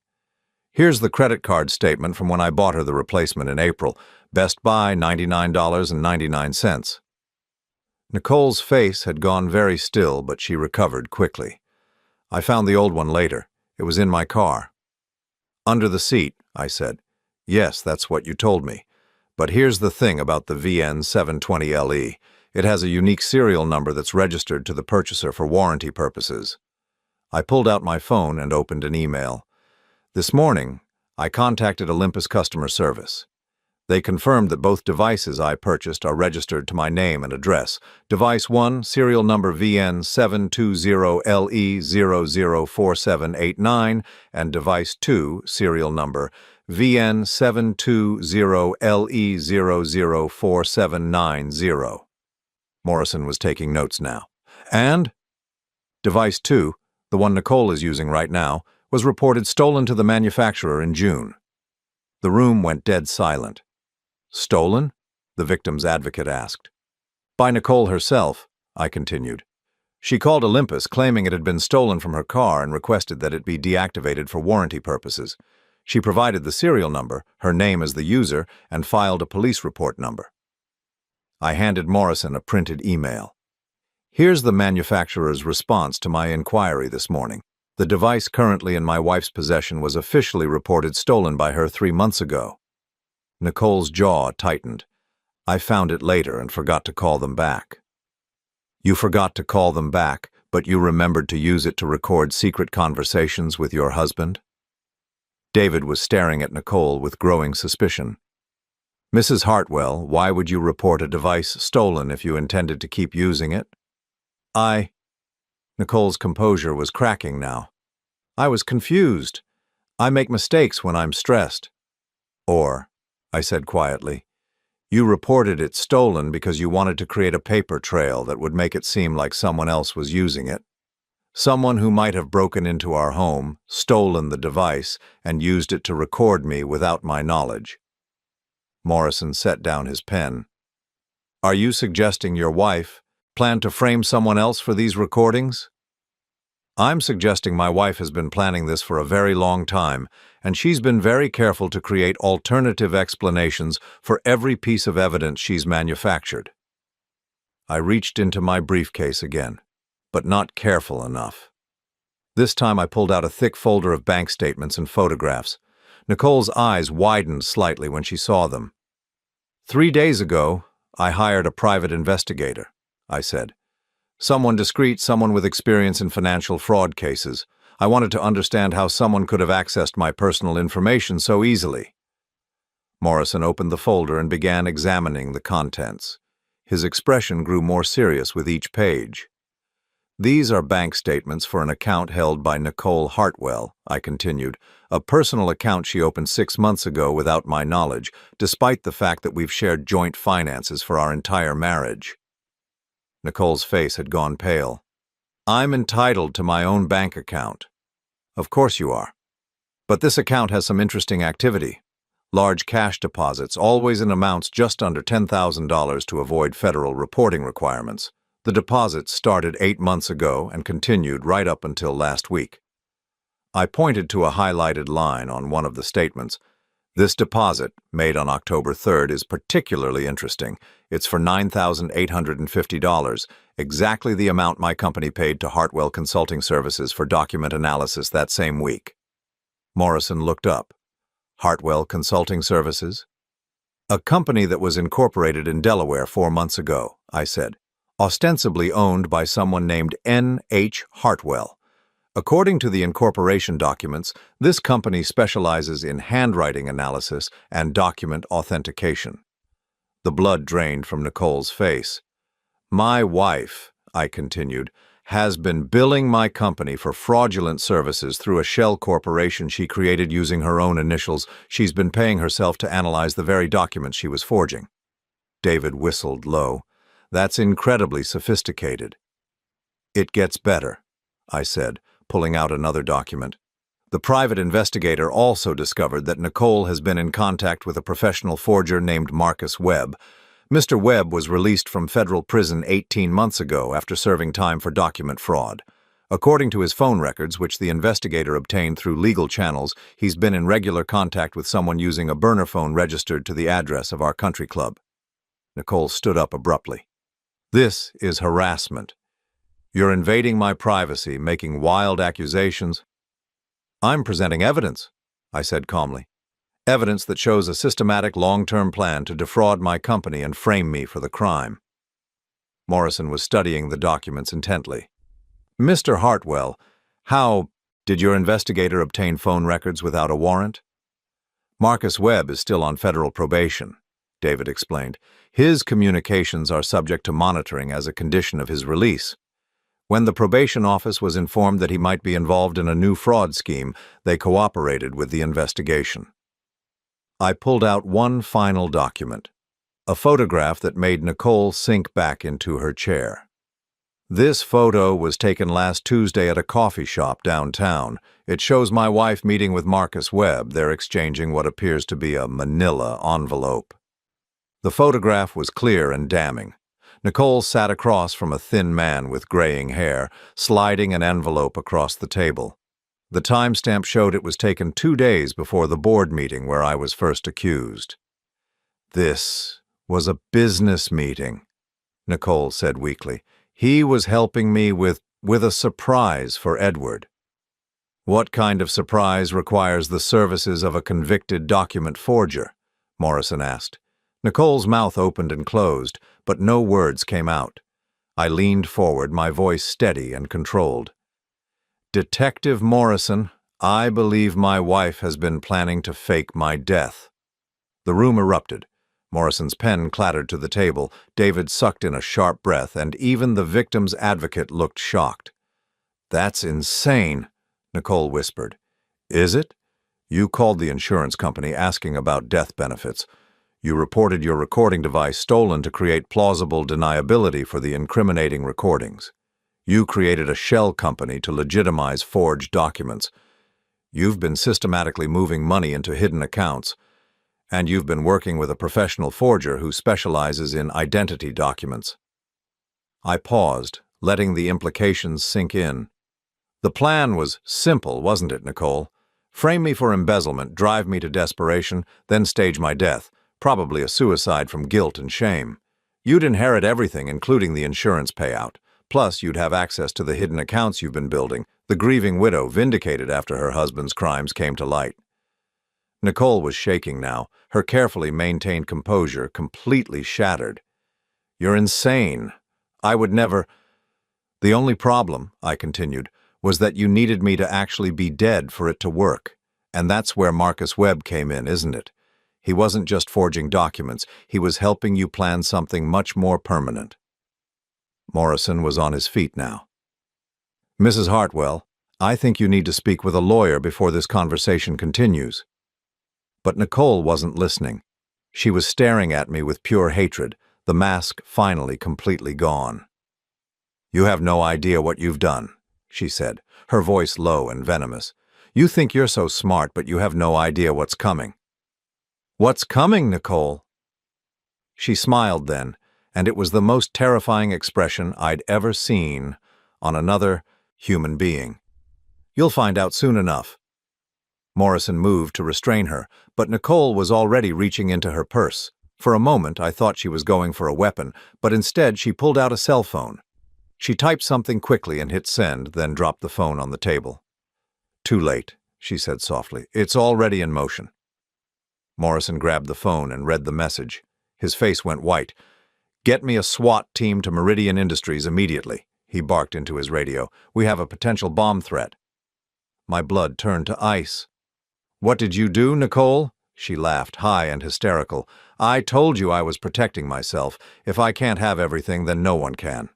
"Here's the credit card statement from when I bought her the replacement in April. Best Buy, $99.99. Nicole's face had gone very still, but she recovered quickly. "I found the old one later. It was in my car." "Under the seat," I said. "Yes, that's what you told me. But here's the thing about the VN720LE. It has a unique serial number that's registered to the purchaser for warranty purposes." I pulled out my phone and opened an email. "This morning, I contacted Olympus customer service. They confirmed that both devices I purchased are registered to my name and address. Device 1, serial number VN720LE004789, and device 2, serial number VN720LE004790. Morrison was taking notes now. "And device 2, the one Nicole is using right now, was reported stolen to the manufacturer in June." The room went dead silent. "Stolen?" the victim's advocate asked. "By Nicole herself," I continued. "She called Olympus claiming it had been stolen from her car and requested that it be deactivated for warranty purposes. She provided the serial number, her name as the user, and filed a police report number." I handed Morrison a printed email. "Here's the manufacturer's response to my inquiry this morning. The device currently in my wife's possession was officially reported stolen by her 3 months ago." Nicole's jaw tightened. "I found it later and forgot to call them back." "You forgot to call them back, but you remembered to use it to record secret conversations with your husband?" David was staring at Nicole with growing suspicion. "Mrs. Hartwell, why would you report a device stolen if you intended to keep using it?" Nicole's composure was cracking now. "I was confused. I make mistakes when I'm stressed." "Or," I said quietly, "you reported it stolen because you wanted to create a paper trail that would make it seem like someone else was using it. Someone who might have broken into our home, stolen the device, and used it to record me without my knowledge." Morrison set down his pen. "Are you suggesting your wife planned to frame someone else for these recordings?" "I'm suggesting my wife has been planning this for a very long time, and she's been very careful to create alternative explanations for every piece of evidence she's manufactured." I reached into my briefcase again, but not careful enough. This time I pulled out a thick folder of bank statements and photographs. Nicole's eyes widened slightly when she saw them. "3 days ago, I hired a private investigator," I said. "Someone discreet, someone with experience in financial fraud cases. I wanted to understand how someone could have accessed my personal information so easily." Morrison opened the folder and began examining the contents. His expression grew more serious with each page. "These are bank statements for an account held by Nicole Hartwell," I continued, "a personal account she opened 6 months ago without my knowledge, despite the fact that we've shared joint finances for our entire marriage." Nicole's face had gone pale. "I'm entitled to my own bank account." "Of course you are. But this account has some interesting activity. Large cash deposits, always in amounts just under $10,000 to avoid federal reporting requirements. The deposits started 8 months ago and continued right up until last week." I pointed to a highlighted line on one of the statements. "This deposit, made on October 3rd, is particularly interesting. It's for $9,850, exactly the amount my company paid to Hartwell Consulting Services for document analysis that same week." Morrison looked up. Hartwell Consulting Services? A company that was incorporated in Delaware 4 months ago, I said, ostensibly owned by someone named N.H. Hartwell. According to the incorporation documents, this company specializes in handwriting analysis and document authentication. The blood drained from Nicole's face. My wife, I continued, has been billing my company for fraudulent services through a shell corporation she created using her own initials. She's been paying herself to analyze the very documents she was forging. David whistled low. That's incredibly sophisticated. It gets better, I said, pulling out another document. The private investigator also discovered that Nicole has been in contact with a professional forger named Marcus Webb. Mr. Webb was released from federal prison 18 months ago after serving time for document fraud. According to his phone records, which the investigator obtained through legal channels, he's been in regular contact with someone using a burner phone registered to the address of our country club. Nicole stood up abruptly. This is harassment. You're invading my privacy, making wild accusations. I'm presenting evidence, I said calmly. Evidence that shows a systematic long-term plan to defraud my company and frame me for the crime. Morrison was studying the documents intently. Mr. Hartwell, how did your investigator obtain phone records without a warrant? Marcus Webb is still on federal probation, David explained. His communications are subject to monitoring as a condition of his release. When the probation office was informed that he might be involved in a new fraud scheme, they cooperated with the investigation. I pulled out one final document, a photograph that made Nicole sink back into her chair. This photo was taken last Tuesday at a coffee shop downtown. It shows my wife meeting with Marcus Webb. They're exchanging what appears to be a manila envelope. The photograph was clear and damning. Nicole sat across from a thin man with graying hair, sliding an envelope across the table. The timestamp showed it was taken 2 days before the board meeting where I was first accused. This was a business meeting, Nicole said weakly. He was helping me with a surprise for Edward. What kind of surprise requires the services of a convicted document forger? Morrison asked. Nicole's mouth opened and closed, but no words came out. I leaned forward, my voice steady and controlled. Detective Morrison, I believe my wife has been planning to fake my death. The room erupted. Morrison's pen clattered to the table. David sucked in a sharp breath, and even the victim's advocate looked shocked. That's insane, Nicole whispered. Is it? You called the insurance company asking about death benefits. You reported your recording device stolen to create plausible deniability for the incriminating recordings. You created a shell company to legitimize forged documents. You've been systematically moving money into hidden accounts, and you've been working with a professional forger who specializes in identity documents. I paused, letting the implications sink in. The plan was simple, wasn't it, Nicole? Frame me for embezzlement, drive me to desperation, then stage my death. Probably a suicide from guilt and shame. You'd inherit everything, including the insurance payout. Plus, you'd have access to the hidden accounts you've been building, the grieving widow vindicated after her husband's crimes came to light. Nicole was shaking now, her carefully maintained composure completely shattered. You're insane. I would never... The only problem, I continued, was that you needed me to actually be dead for it to work. And that's where Marcus Webb came in, isn't it? He wasn't just forging documents, he was helping you plan something much more permanent. Morrison was on his feet now. Mrs. Hartwell, I think you need to speak with a lawyer before this conversation continues. But Nicole wasn't listening. She was staring at me with pure hatred, the mask finally completely gone. You have no idea what you've done, she said, her voice low and venomous. You think you're so smart, but you have no idea what's coming. What's coming, Nicole? She smiled then, and it was the most terrifying expression I'd ever seen on another human being. You'll find out soon enough. Morrison moved to restrain her, but Nicole was already reaching into her purse. For a moment, I thought she was going for a weapon, but instead she pulled out a cell phone. She typed something quickly and hit send, then dropped the phone on the table. Too late, she said softly. It's already in motion. Morrison grabbed the phone and read the message. His face went white. Get me a SWAT team to Meridian Industries immediately, he barked into his radio. We have a potential bomb threat. My blood turned to ice. What did you do, Nicole? She laughed, high and hysterical. I told you I was protecting myself. If I can't have everything, then no one can.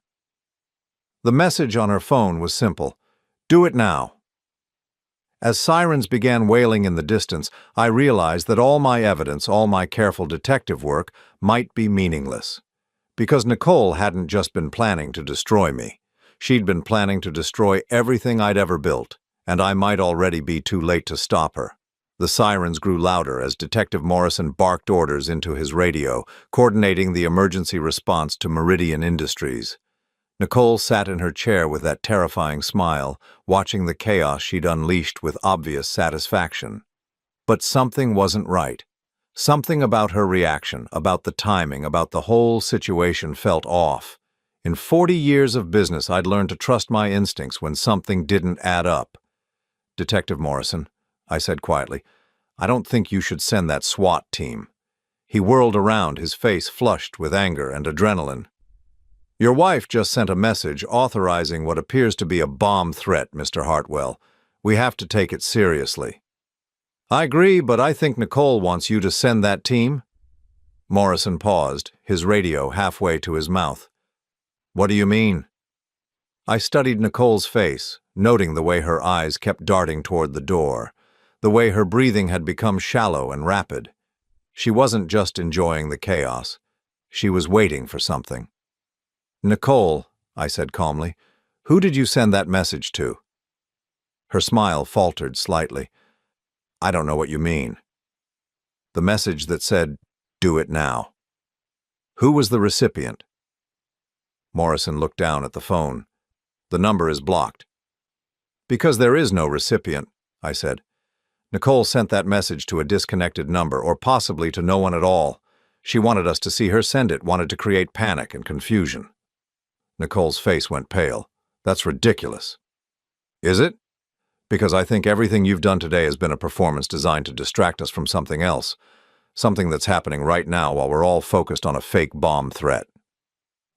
The message on her phone was simple. Do it now. As sirens began wailing in the distance, I realized that all my evidence, all my careful detective work, might be meaningless. Because Nicole hadn't just been planning to destroy me. She'd been planning to destroy everything I'd ever built, and I might already be too late to stop her. The sirens grew louder as Detective Morrison barked orders into his radio, coordinating the emergency response to Meridian Industries. Nicole sat in her chair with that terrifying smile, watching the chaos she'd unleashed with obvious satisfaction. But something wasn't right. Something about her reaction, about the timing, about the whole situation felt off. In 40 years of business, I'd learned to trust my instincts when something didn't add up. Detective Morrison, I said quietly, I don't think you should send that SWAT team. He whirled around, his face flushed with anger and adrenaline. Your wife just sent a message authorizing what appears to be a bomb threat, Mr. Hartwell. We have to take it seriously. I agree, but I think Nicole wants you to send that team. Morrison paused, his radio halfway to his mouth. What do you mean? I studied Nicole's face, noting the way her eyes kept darting toward the door, the way her breathing had become shallow and rapid. She wasn't just enjoying the chaos. She was waiting for something. Nicole, I said calmly, who did you send that message to? Her smile faltered slightly. I don't know what you mean. The message that said, do it now. Who was the recipient? Morrison looked down at the phone. The number is blocked. Because there is no recipient, I said. Nicole sent that message to a disconnected number, or possibly to no one at all. She wanted us to see her send it, wanted to create panic and confusion. Nicole's face went pale. That's ridiculous. Is it? Because I think everything you've done today has been a performance designed to distract us from something else, something that's happening right now while we're all focused on a fake bomb threat.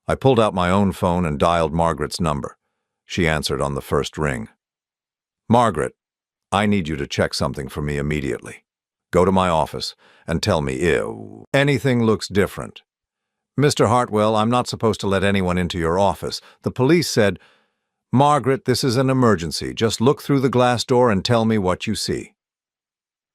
I pulled out my own phone and dialed Margaret's number. She answered on the first ring. Margaret, I need you to check something for me immediately. Go to my office and tell me if anything looks different. Mr. Hartwell, I'm not supposed to let anyone into your office. The police said, Margaret, this is an emergency. Just look through the glass door and tell me what you see.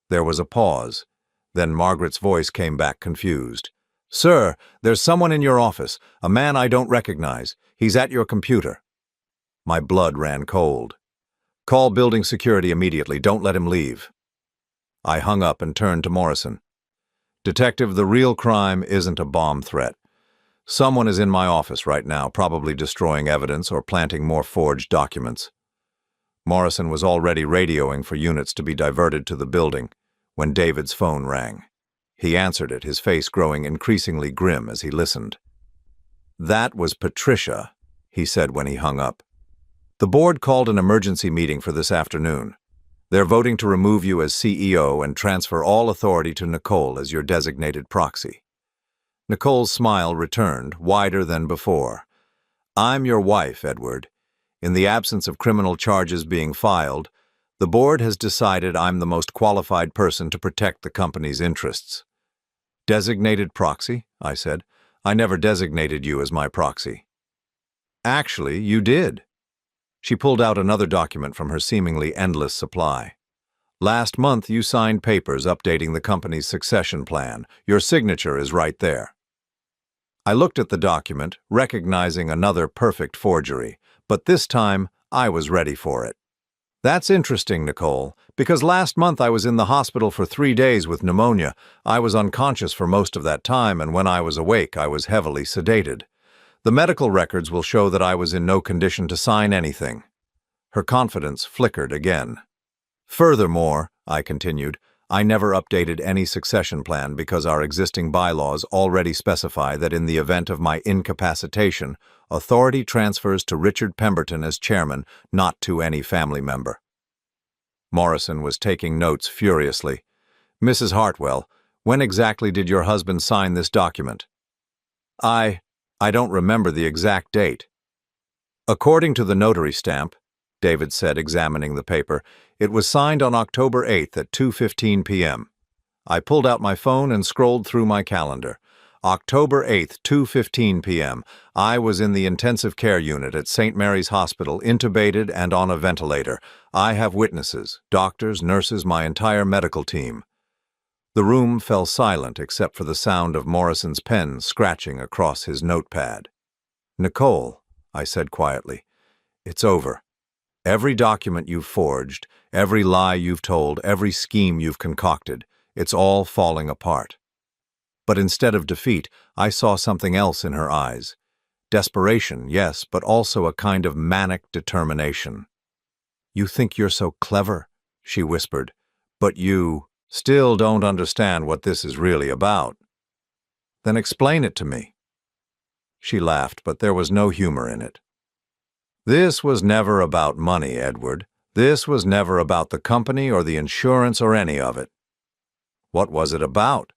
There was a pause. Then Margaret's voice came back confused. Sir, there's someone in your office, a man I don't recognize. He's at your computer. My blood ran cold. Call building security immediately. Don't let him leave. I hung up and turned to Morrison. Detective, the real crime isn't a bomb threat. Someone is in my office right now, probably destroying evidence or planting more forged documents. Morrison was already radioing for units to be diverted to the building when David's phone rang. He answered it, his face growing increasingly grim as he listened. That was Patricia, he said when he hung up. The board called an emergency meeting for this afternoon. They're voting to remove you as CEO and transfer all authority to Nicole as your designated proxy. Nicole's smile returned, wider than before. I'm your wife, Edward. In the absence of criminal charges being filed, the board has decided I'm the most qualified person to protect the company's interests. Designated proxy, I said. I never designated you as my proxy. Actually, you did. She pulled out another document from her seemingly endless supply. Last month, you signed papers updating the company's succession plan. Your signature is right there. I looked at the document, recognizing another perfect forgery, but this time I was ready for it. That's interesting, Nicole, because last month I was in the hospital for 3 days with pneumonia. I was unconscious for most of that time, and when I was awake, I was heavily sedated. The medical records will show that I was in no condition to sign anything. Her confidence flickered again. Furthermore, I continued, I never updated any succession plan because our existing bylaws already specify that in the event of my incapacitation, authority transfers to Richard Pemberton as chairman, not to any family member. Morrison was taking notes furiously. "Mrs. Hartwell, when exactly did your husband sign this document?" I don't remember the exact date." "According to the notary stamp," David said, examining the paper, "it was signed on October 8th at 2:15 p.m. I pulled out my phone and scrolled through my calendar. October 8th, 2:15 p.m. I was in the intensive care unit at St. Mary's Hospital, intubated and on a ventilator. I have witnesses, doctors, nurses, my entire medical team." The room fell silent except for the sound of Morrison's pen scratching across his notepad. "Nicole," I said quietly, "it's over. Every document you've forged, every lie you've told, every scheme you've concocted, it's all falling apart." But instead of defeat, I saw something else in her eyes. Desperation, yes, but also a kind of manic determination. "You think you're so clever," she whispered, "but you still don't understand what this is really about." "Then explain it to me." She laughed, but there was no humor in it. "This was never about money, Edward. This was never about the company or the insurance or any of it." "What was it about?"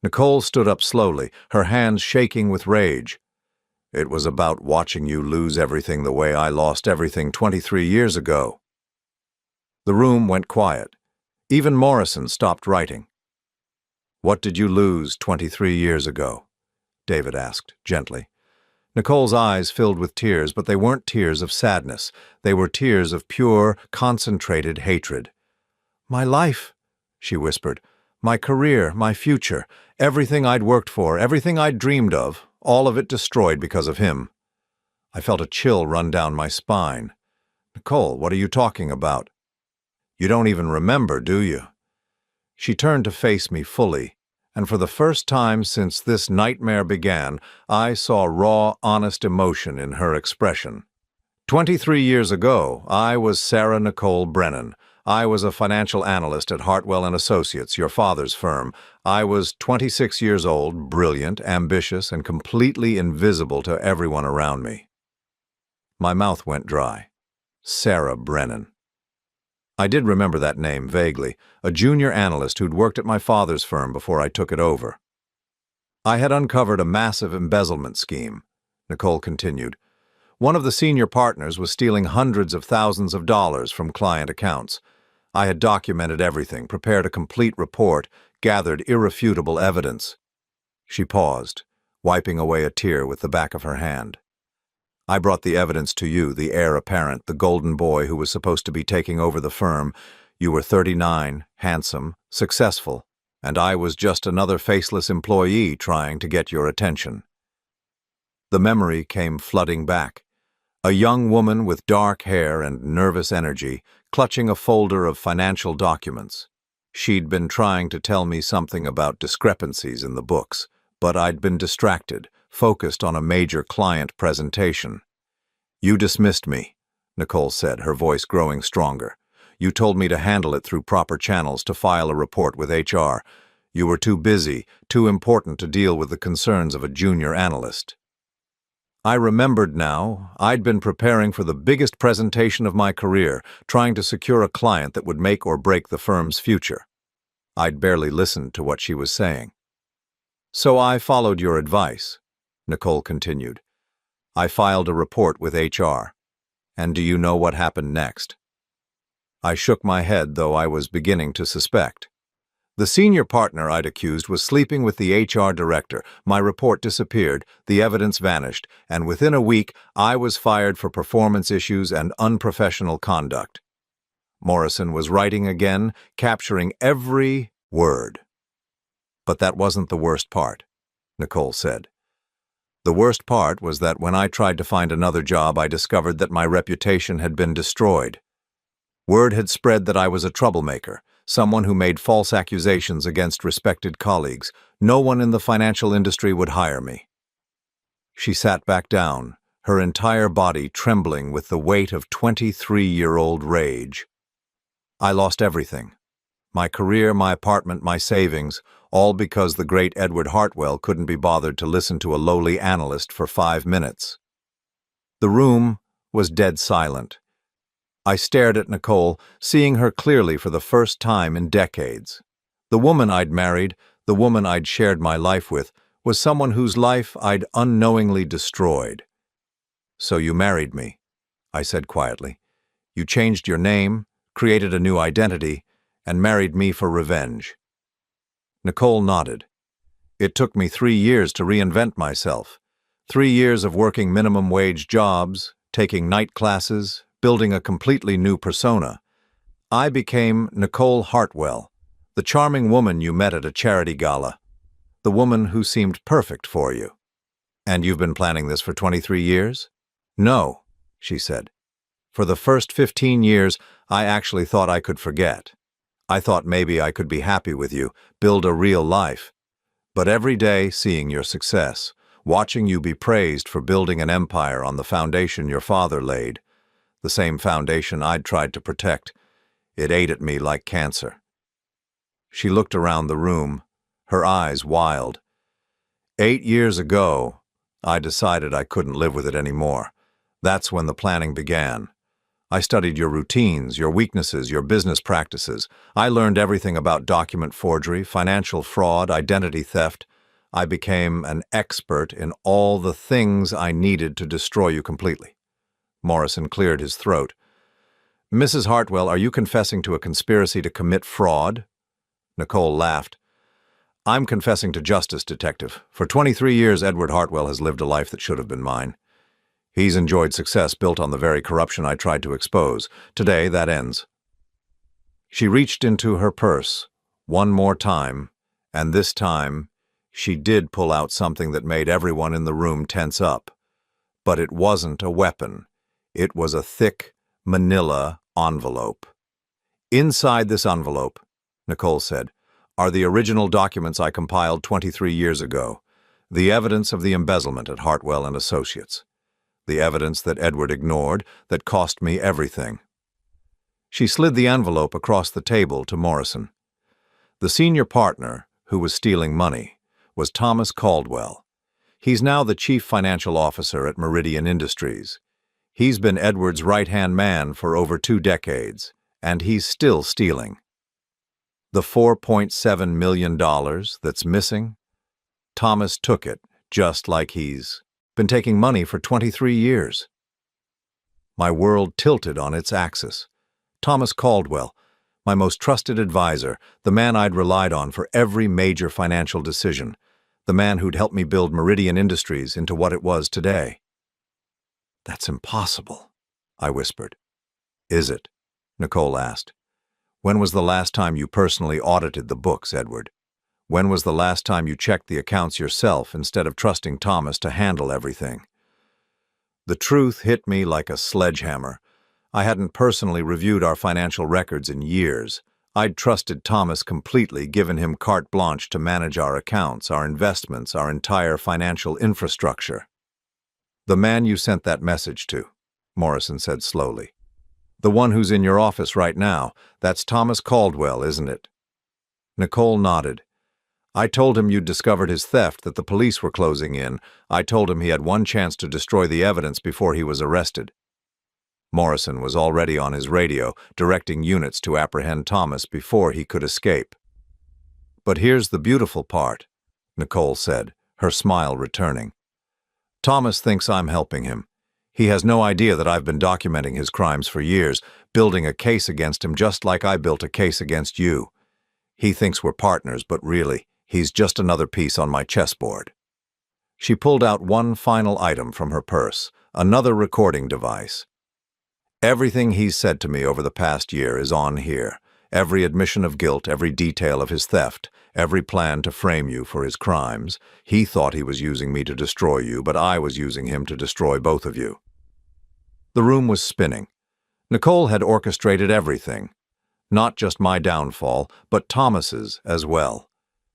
Nicole stood up slowly, her hands shaking with rage. "It was about watching you lose everything the way I lost everything 23 years ago." The room went quiet. Even Morrison stopped writing. "What did you lose 23 years ago?" David asked, gently. Nicole's eyes filled with tears, but they weren't tears of sadness. They were tears of pure, concentrated hatred. "My life," she whispered. "My career, my future, everything I'd worked for, everything I'd dreamed of, all of it destroyed because of him." I felt a chill run down my spine. "Nicole, what are you talking about? You don't even remember, do you?" She turned to face me fully, and for the first time since this nightmare began, I saw raw, honest emotion in her expression. 23 years ago, I was Sarah Nicole Brennan. I was a financial analyst at Hartwell & Associates, your father's firm. I was 26 years old, brilliant, ambitious, and completely invisible to everyone around me. My mouth went dry. Sarah Brennan. I did remember that name vaguely, a junior analyst who'd worked at my father's firm before I took it over. "I had uncovered a massive embezzlement scheme," Nicole continued. "One of the senior partners was stealing hundreds of thousands of dollars from client accounts. I had documented everything, prepared a complete report, gathered irrefutable evidence." She paused, wiping away a tear with the back of her hand. "I brought the evidence to you, the heir apparent, the golden boy who was supposed to be taking over the firm. You were 39, handsome, successful, and I was just another faceless employee trying to get your attention." The memory came flooding back. A young woman with dark hair and nervous energy, clutching a folder of financial documents. She'd been trying to tell me something about discrepancies in the books, but I'd been distracted, focused on a major client presentation. "You dismissed me," Nicole said, her voice growing stronger. "You told me to handle it through proper channels, to file a report with HR. You were too busy, too important to deal with the concerns of a junior analyst." I remembered now. I'd been preparing for the biggest presentation of my career, trying to secure a client that would make or break the firm's future. I'd barely listened to what she was saying. "So I followed your advice," Nicole continued. "I filed a report with HR. And do you know what happened next?" I shook my head, though I was beginning to suspect. The senior partner I'd accused was sleeping with the HR director. My report disappeared, the evidence vanished, and within a week I was fired for performance issues and unprofessional conduct. Morrison was writing again, capturing every word. "But that wasn't the worst part," Nicole said. "The worst part was that when I tried to find another job, I discovered that my reputation had been destroyed. Word had spread that I was a troublemaker, someone who made false accusations against respected colleagues. No one in the financial industry would hire me." She sat back down, her entire body trembling with the weight of 23-year-old rage. "I lost everything. My career, my apartment, my savings, all because the great Edward Hartwell couldn't be bothered to listen to a lowly analyst for 5 minutes." The room was dead silent. I stared at Nicole, seeing her clearly for the first time in decades. The woman I'd married, the woman I'd shared my life with, was someone whose life I'd unknowingly destroyed. "So you married me," I said quietly. "You changed your name, created a new identity, and married me for revenge." Nicole nodded. "It took me 3 years to reinvent myself. 3 years of working minimum wage jobs, taking night classes, building a completely new persona. I became Nicole Hartwell, the charming woman you met at a charity gala, the woman who seemed perfect for you." "And you've been planning this for 23 years?" "No," she said. "For the first 15 years, I actually thought I could forget. I thought maybe I could be happy with you, build a real life. But every day, seeing your success, watching you be praised for building an empire on the foundation your father laid, the same foundation I'd tried to protect, it ate at me like cancer." She looked around the room, her eyes wild. 8 years ago, I decided I couldn't live with it anymore. That's when the planning began. I studied your routines, your weaknesses, your business practices. I learned everything about document forgery, financial fraud, identity theft. I became an expert in all the things I needed to destroy you completely. Morrison cleared his throat. "Mrs. Hartwell, are you confessing to a conspiracy to commit fraud?" Nicole laughed. "I'm confessing to justice, Detective. For 23 years, Edward Hartwell has lived a life that should have been mine. He's enjoyed success built on the very corruption I tried to expose. Today, that ends." She reached into her purse one more time, and this time, she did pull out something that made everyone in the room tense up. But it wasn't a weapon. It was a thick, manila envelope. "Inside this envelope," Nicole said, "are the original documents I compiled 23 years ago, the evidence of the embezzlement at Hartwell and Associates, the evidence that Edward ignored that cost me everything." She slid the envelope across the table to Morrison. "The senior partner, who was stealing money, was Thomas Caldwell. He's now the chief financial officer at Meridian Industries. He's been Edward's right-hand man for over 2 decades, and he's still stealing. The $4.7 million that's missing, Thomas took it, just like he's been taking money for 23 years. My world tilted on its axis. Thomas Caldwell, my most trusted advisor, the man I'd relied on for every major financial decision, the man who'd helped me build Meridian Industries into what it was today. "That's impossible," I whispered. "Is it?" Nicole asked. "When was the last time you personally audited the books, Edward? When was the last time you checked the accounts yourself instead of trusting Thomas to handle everything?" The truth hit me like a sledgehammer. I hadn't personally reviewed our financial records in years. I'd trusted Thomas completely, given him carte blanche to manage our accounts, our investments, our entire financial infrastructure. "The man you sent that message to," Morrison said slowly. "The one who's in your office right now, that's Thomas Caldwell, isn't it?" Nicole nodded. "I told him you'd discovered his theft, that the police were closing in. I told him he had one chance to destroy the evidence before he was arrested." Morrison was already on his radio, directing units to apprehend Thomas before he could escape. "But here's the beautiful part," Nicole said, her smile returning. "Thomas thinks I'm helping him. He has no idea that I've been documenting his crimes for years, building a case against him just like I built a case against you. He thinks we're partners, but really, he's just another piece on my chessboard." She pulled out one final item from her purse, another recording device. "Everything he's said to me over the past year is on here. Every admission of guilt, every detail of his theft, every plan to frame you for his crimes. He thought he was using me to destroy you, but I was using him to destroy both of you." The room was spinning. Nicole had orchestrated everything. Not just my downfall, but Thomas's as well.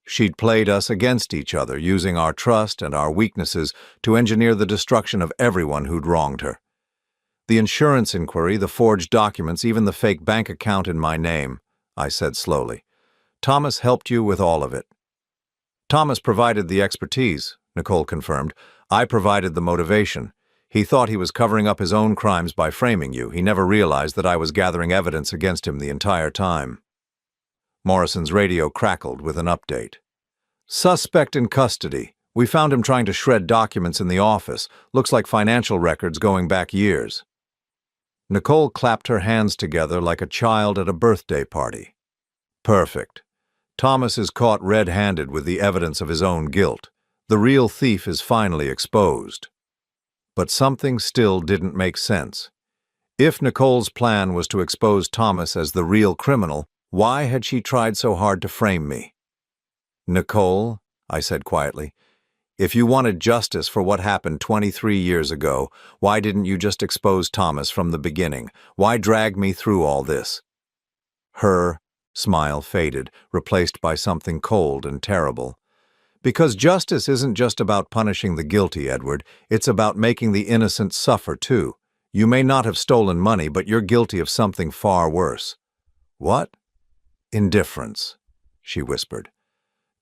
She'd played us against each other, using our trust and our weaknesses to engineer the destruction of everyone who'd wronged her. "The insurance inquiry, the forged documents, even the fake bank account in my name," I said slowly. "Thomas helped you with all of it." "Thomas provided the expertise," Nicole confirmed. "I provided the motivation. He thought he was covering up his own crimes by framing you. He never realized that I was gathering evidence against him the entire time. Morrison's radio crackled with an update. Suspect in custody. We found him trying to shred documents in the office. Looks like financial records going back years. Nicole clapped her hands together like a child at a birthday party. Perfect. Thomas is caught red-handed with the evidence of his own guilt. The real thief is finally exposed. But something still didn't make sense. If Nicole's plan was to expose Thomas as the real criminal, why had she tried so hard to frame me? Nicole, I said quietly, if you wanted justice for what happened 23 years ago, why didn't you just expose Thomas from the beginning? Why drag me through all this? Her smile faded, replaced by something cold and terrible. Because justice isn't just about punishing the guilty, Edward. It's about making the innocent suffer, too. You may not have stolen money, but you're guilty of something far worse. What? Indifference, she whispered.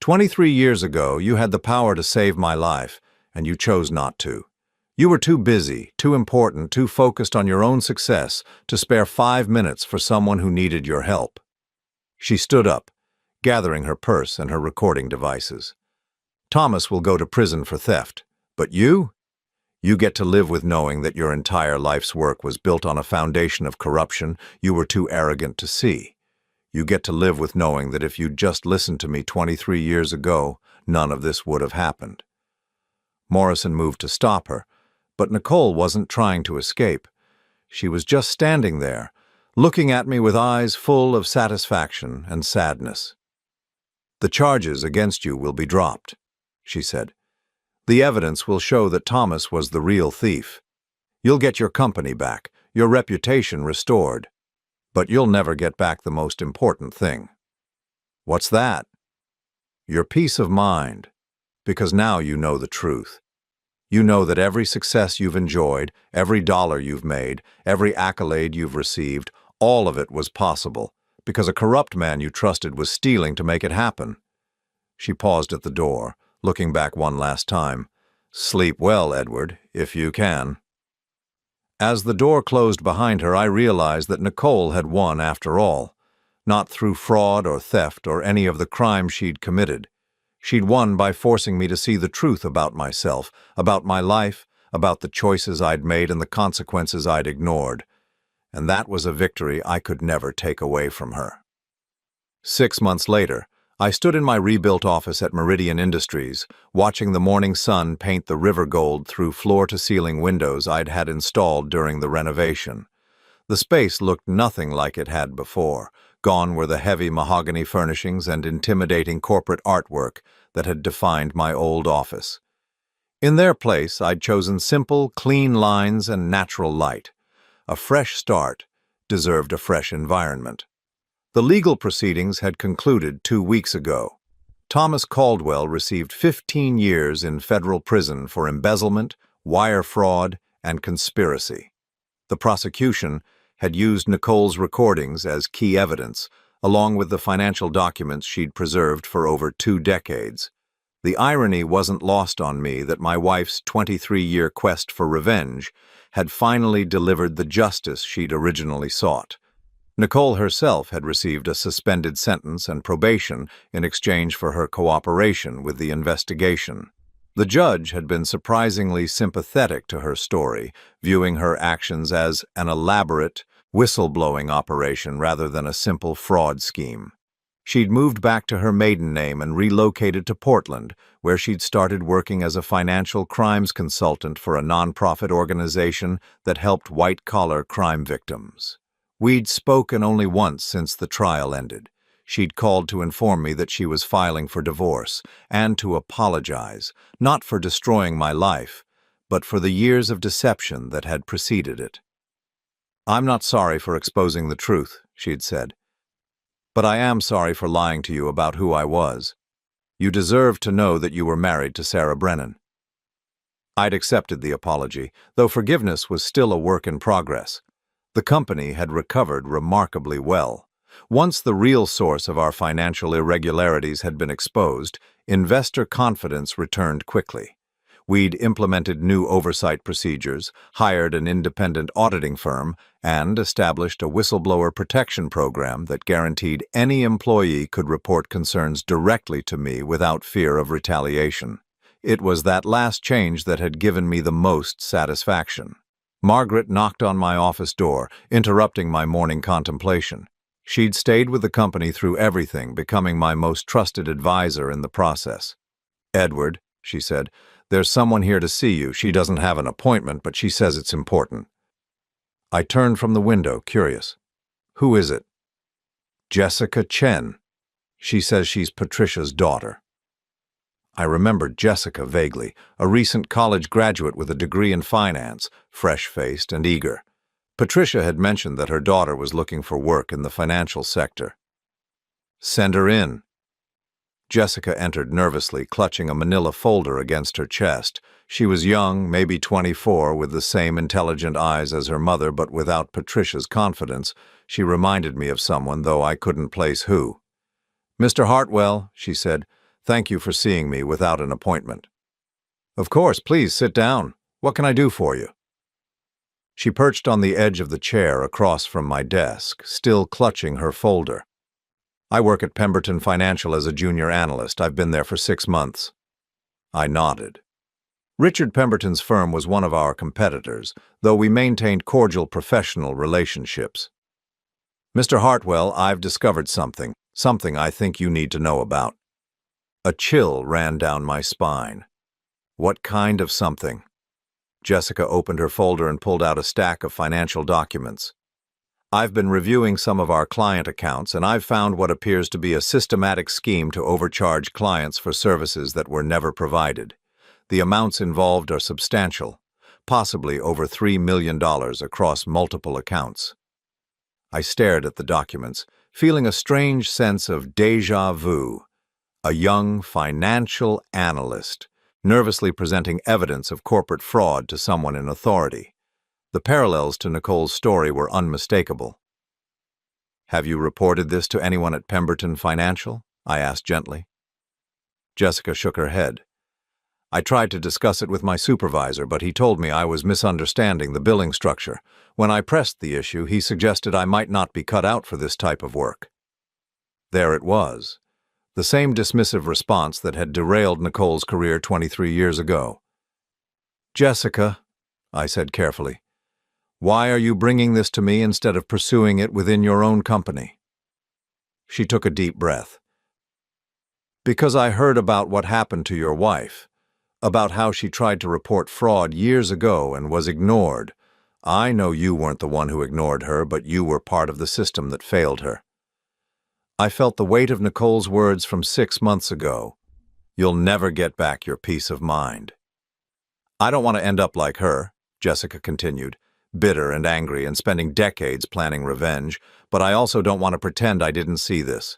23 years ago, you had the power to save my life, and you chose not to. You were too busy, too important, too focused on your own success to spare 5 minutes for someone who needed your help. She stood up, gathering her purse and her recording devices. Thomas will go to prison for theft, but you? You get to live with knowing that your entire life's work was built on a foundation of corruption you were too arrogant to see. You get to live with knowing that if you'd just listened to me 23 years ago, none of this would have happened. Morrison moved to stop her, but Nicole wasn't trying to escape. She was just standing there, looking at me with eyes full of satisfaction and sadness. The charges against you will be dropped, she said. The evidence will show that Thomas was the real thief. You'll get your company back, your reputation restored. But you'll never get back the most important thing. What's that? Your peace of mind, because now you know the truth. You know that every success you've enjoyed, every dollar you've made, every accolade you've received, all of it was possible, because a corrupt man you trusted was stealing to make it happen. She paused at the door, looking back one last time. Sleep well, Edward, if you can. As the door closed behind her, I realized that Nicole had won after all. Not through fraud or theft or any of the crimes she'd committed. She'd won by forcing me to see the truth about myself, about my life, about the choices I'd made and the consequences I'd ignored. And that was a victory I could never take away from her. 6 months later, I stood in my rebuilt office at Meridian Industries, watching the morning sun paint the river gold through floor-to-ceiling windows I'd had installed during the renovation. The space looked nothing like it had before. Gone were the heavy mahogany furnishings and intimidating corporate artwork that had defined my old office. In their place, I'd chosen simple, clean lines and natural light. A fresh start deserved a fresh environment. The legal proceedings had concluded 2 weeks ago. Thomas Caldwell received 15 years in federal prison for embezzlement, wire fraud, and conspiracy. The prosecution had used Nicole's recordings as key evidence, along with the financial documents she'd preserved for over 2 decades. The irony wasn't lost on me that my wife's 23-year quest for revenge had finally delivered the justice she'd originally sought. Nicole herself had received a suspended sentence and probation in exchange for her cooperation with the investigation. The judge had been surprisingly sympathetic to her story, viewing her actions as an elaborate, whistleblowing operation rather than a simple fraud scheme. She'd moved back to her maiden name and relocated to Portland, where she'd started working as a financial crimes consultant for a nonprofit organization that helped white-collar crime victims. We'd spoken only once since the trial ended. She'd called to inform me that she was filing for divorce and to apologize, not for destroying my life, but for the years of deception that had preceded it. "I'm not sorry for exposing the truth," she'd said, "but I am sorry for lying to you about who I was. You deserve to know that you were married to Sarah Brennan." I'd accepted the apology, though forgiveness was still a work in progress. The company had recovered remarkably well. Once the real source of our financial irregularities had been exposed, investor confidence returned quickly. We'd implemented new oversight procedures, hired an independent auditing firm, and established a whistleblower protection program that guaranteed any employee could report concerns directly to me without fear of retaliation. It was that last change that had given me the most satisfaction. Margaret knocked on my office door, interrupting my morning contemplation. She'd stayed with the company through everything, becoming my most trusted advisor in the process. "Edward," she said, "there's someone here to see you. She doesn't have an appointment, but she says it's important." I turned from the window, curious. "Who is it?" "Jessica Chen. She says she's Patricia's daughter." I remembered Jessica vaguely, a recent college graduate with a degree in finance, fresh-faced and eager. Patricia had mentioned that her daughter was looking for work in the financial sector. "Send her in." Jessica entered nervously, clutching a manila folder against her chest. She was young, maybe 24, with the same intelligent eyes as her mother, but without Patricia's confidence. She reminded me of someone, though I couldn't place who. "Mr. Hartwell," she said, "thank you for seeing me without an appointment." "Of course, please sit down. What can I do for you?" She perched on the edge of the chair across from my desk, still clutching her folder. "I work at Pemberton Financial as a junior analyst. I've been there for 6 months." I nodded. Richard Pemberton's firm was one of our competitors, though we maintained cordial professional relationships. "Mr. Hartwell, I've discovered something I think you need to know about." A chill ran down my spine. "What kind of something?" Jessica opened her folder and pulled out a stack of financial documents. "I've been reviewing some of our client accounts, and I've found what appears to be a systematic scheme to overcharge clients for services that were never provided. The amounts involved are substantial, possibly over $3 million across multiple accounts." I stared at the documents, feeling a strange sense of déjà vu. A young financial analyst, nervously presenting evidence of corporate fraud to someone in authority. The parallels to Nicole's story were unmistakable. "Have you reported this to anyone at Pemberton Financial?" I asked gently. Jessica shook her head. "I tried to discuss it with my supervisor, but he told me I was misunderstanding the billing structure. When I pressed the issue, he suggested I might not be cut out for this type of work." There it was. The same dismissive response that had derailed Nicole's career 23 years ago. "Jessica," I said carefully, "why are you bringing this to me instead of pursuing it within your own company?" She took a deep breath. "Because I heard about what happened to your wife, about how she tried to report fraud years ago and was ignored. I know you weren't the one who ignored her, but you were part of the system that failed her." I felt the weight of Nicole's words from 6 months ago. "You'll never get back your peace of mind." "I don't want to end up like her," Jessica continued, bitter and angry and spending decades planning revenge, "but I also don't want to pretend I didn't see this."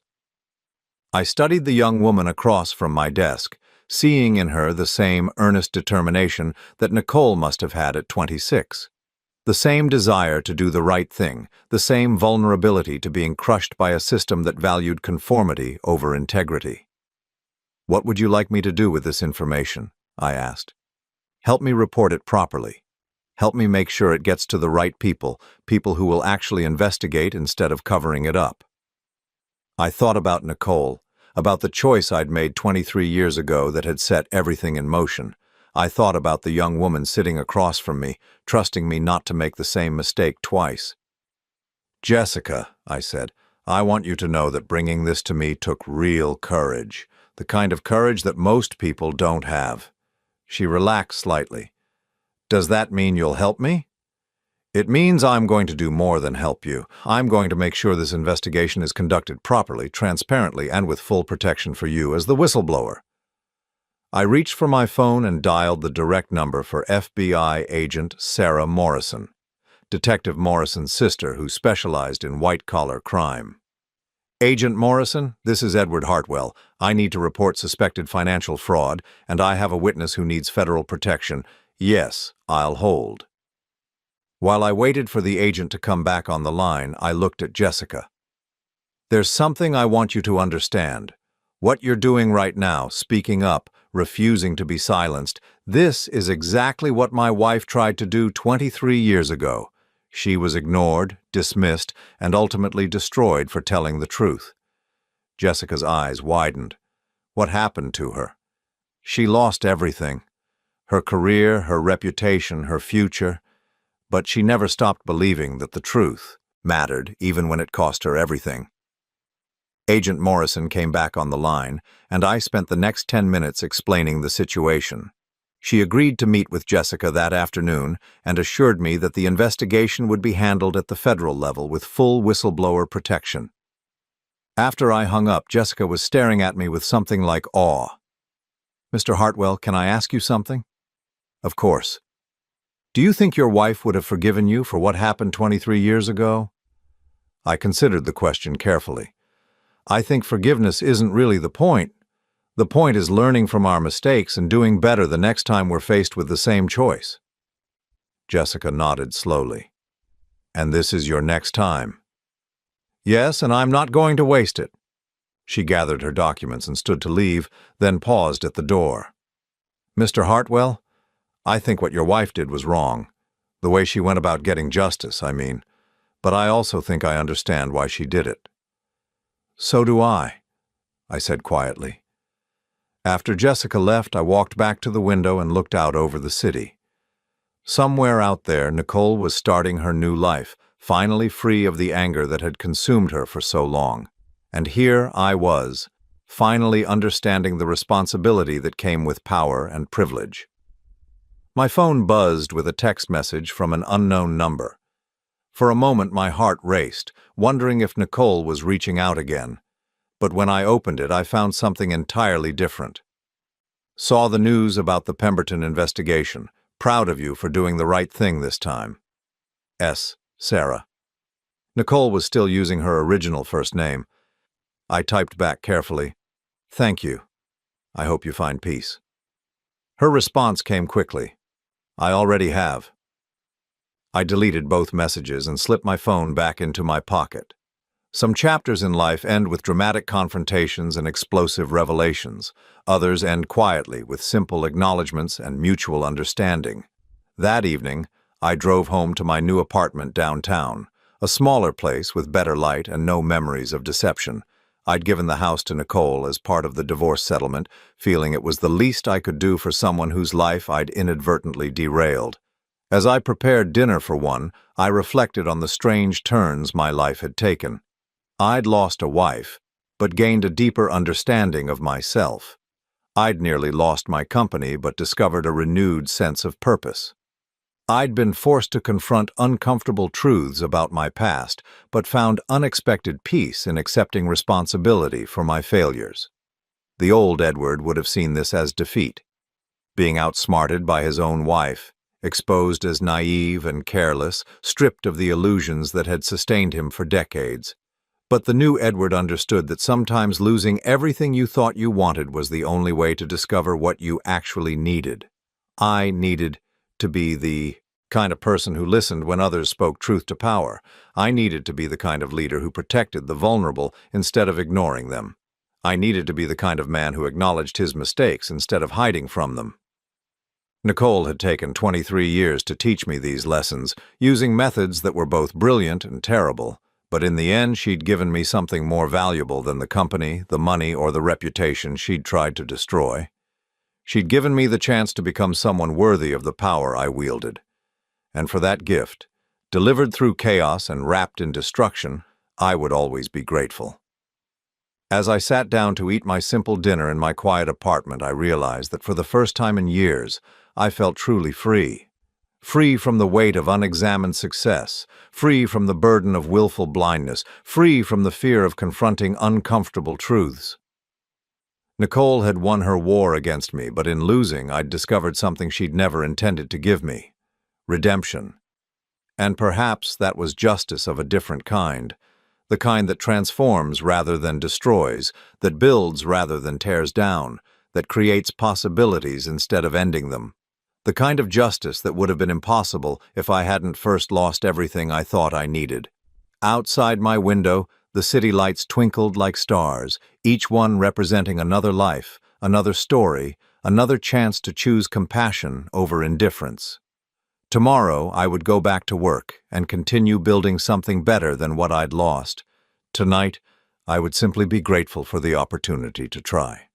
I studied the young woman across from my desk, seeing in her the same earnest determination that Nicole must have had at 26. The same desire to do the right thing, the same vulnerability to being crushed by a system that valued conformity over integrity. "What would you like me to do with this information?" I asked. "Help me report it properly. Help me make sure it gets to the right people, people who will actually investigate instead of covering it up." I thought about Nicole, about the choice I'd made 23 years ago that had set everything in motion. I thought about the young woman sitting across from me, trusting me not to make the same mistake twice. "Jessica," I said, "I want you to know that bringing this to me took real courage, the kind of courage that most people don't have." She relaxed slightly. "Does that mean you'll help me?" "It means I'm going to do more than help you. I'm going to make sure this investigation is conducted properly, transparently, and with full protection for you as the whistleblower." I reached for my phone and dialed the direct number for FBI agent Sarah Morrison, Detective Morrison's sister who specialized in white-collar crime. "Agent Morrison, this is Edward Hartwell. I need to report suspected financial fraud, and I have a witness who needs federal protection. Yes, I'll hold." While I waited for the agent to come back on the line, I looked at Jessica. "There's something I want you to understand. What you're doing right now, speaking up, refusing to be silenced, this is exactly what my wife tried to do 23 years ago. She was ignored, dismissed, and ultimately destroyed for telling the truth. Jessica's eyes widened. What happened to her? She lost everything. Her career, her reputation, her future. But she never stopped believing that the truth mattered, even when it cost her everything. Agent Morrison came back on the line, and I spent the next 10 minutes explaining the situation. She agreed to meet with Jessica that afternoon and assured me that the investigation would be handled at the federal level with full whistleblower protection. After I hung up, Jessica was staring at me with something like awe. "Mr. Hartwell, can I ask you something?" "Of course." "Do you think your wife would have forgiven you for what happened 23 years ago?" I considered the question carefully. I think forgiveness isn't really the point. The point is learning from our mistakes and doing better the next time we're faced with the same choice. Jessica nodded slowly. "And this is your next time?" "Yes, and I'm not going to waste it." She gathered her documents and stood to leave, then paused at the door. "Mr. Hartwell, I think what your wife did was wrong. The way she went about getting justice, I mean. But I also think I understand why she did it." "So do I said quietly. After Jessica left, I walked back to the window and looked out over the city. Somewhere out there, Nicole was starting her new life, finally free of the anger that had consumed her for so long. And here I was, finally understanding the responsibility that came with power and privilege. My phone buzzed with a text message from an unknown number. For a moment my heart raced, wondering if Nicole was reaching out again. But when I opened it, I found something entirely different. "Saw the news about the Pemberton investigation. Proud of you for doing the right thing this time. S. Sarah." Nicole was still using her original first name. I typed back carefully, "Thank you. I hope you find peace." Her response came quickly. "I already have." I deleted both messages and slipped my phone back into my pocket. Some chapters in life end with dramatic confrontations and explosive revelations. Others end quietly with simple acknowledgments and mutual understanding. That evening, I drove home to my new apartment downtown, a smaller place with better light and no memories of deception. I'd given the house to Nicole as part of the divorce settlement, feeling it was the least I could do for someone whose life I'd inadvertently derailed. As I prepared dinner for one, I reflected on the strange turns my life had taken. I'd lost a wife, but gained a deeper understanding of myself. I'd nearly lost my company, but discovered a renewed sense of purpose. I'd been forced to confront uncomfortable truths about my past, but found unexpected peace in accepting responsibility for my failures. The old Edward would have seen this as defeat. Being outsmarted by his own wife, exposed as naive and careless, stripped of the illusions that had sustained him for decades. But the new Edward understood that sometimes losing everything you thought you wanted was the only way to discover what you actually needed. I needed to be the kind of person who listened when others spoke truth to power. I needed to be the kind of leader who protected the vulnerable instead of ignoring them. I needed to be the kind of man who acknowledged his mistakes instead of hiding from them. Nicole had taken 23 years to teach me these lessons, using methods that were both brilliant and terrible. But in the end, she'd given me something more valuable than the company, the money, or the reputation she'd tried to destroy. She'd given me the chance to become someone worthy of the power I wielded. And for that gift, delivered through chaos and wrapped in destruction, I would always be grateful. As I sat down to eat my simple dinner in my quiet apartment, I realized that for the first time in years, I felt truly free. Free from the weight of unexamined success, free from the burden of willful blindness, free from the fear of confronting uncomfortable truths. Nicole had won her war against me, but in losing, I'd discovered something she'd never intended to give me: redemption. And perhaps that was justice of a different kind, the kind that transforms rather than destroys, that builds rather than tears down, that creates possibilities instead of ending them. The kind of justice that would have been impossible if I hadn't first lost everything I thought I needed. Outside my window, The city lights twinkled like stars, each one representing another life, another story, another chance to choose compassion over indifference. Tomorrow, I would go back to work and continue building something better than what I'd lost. Tonight, I would simply be grateful for the opportunity to try.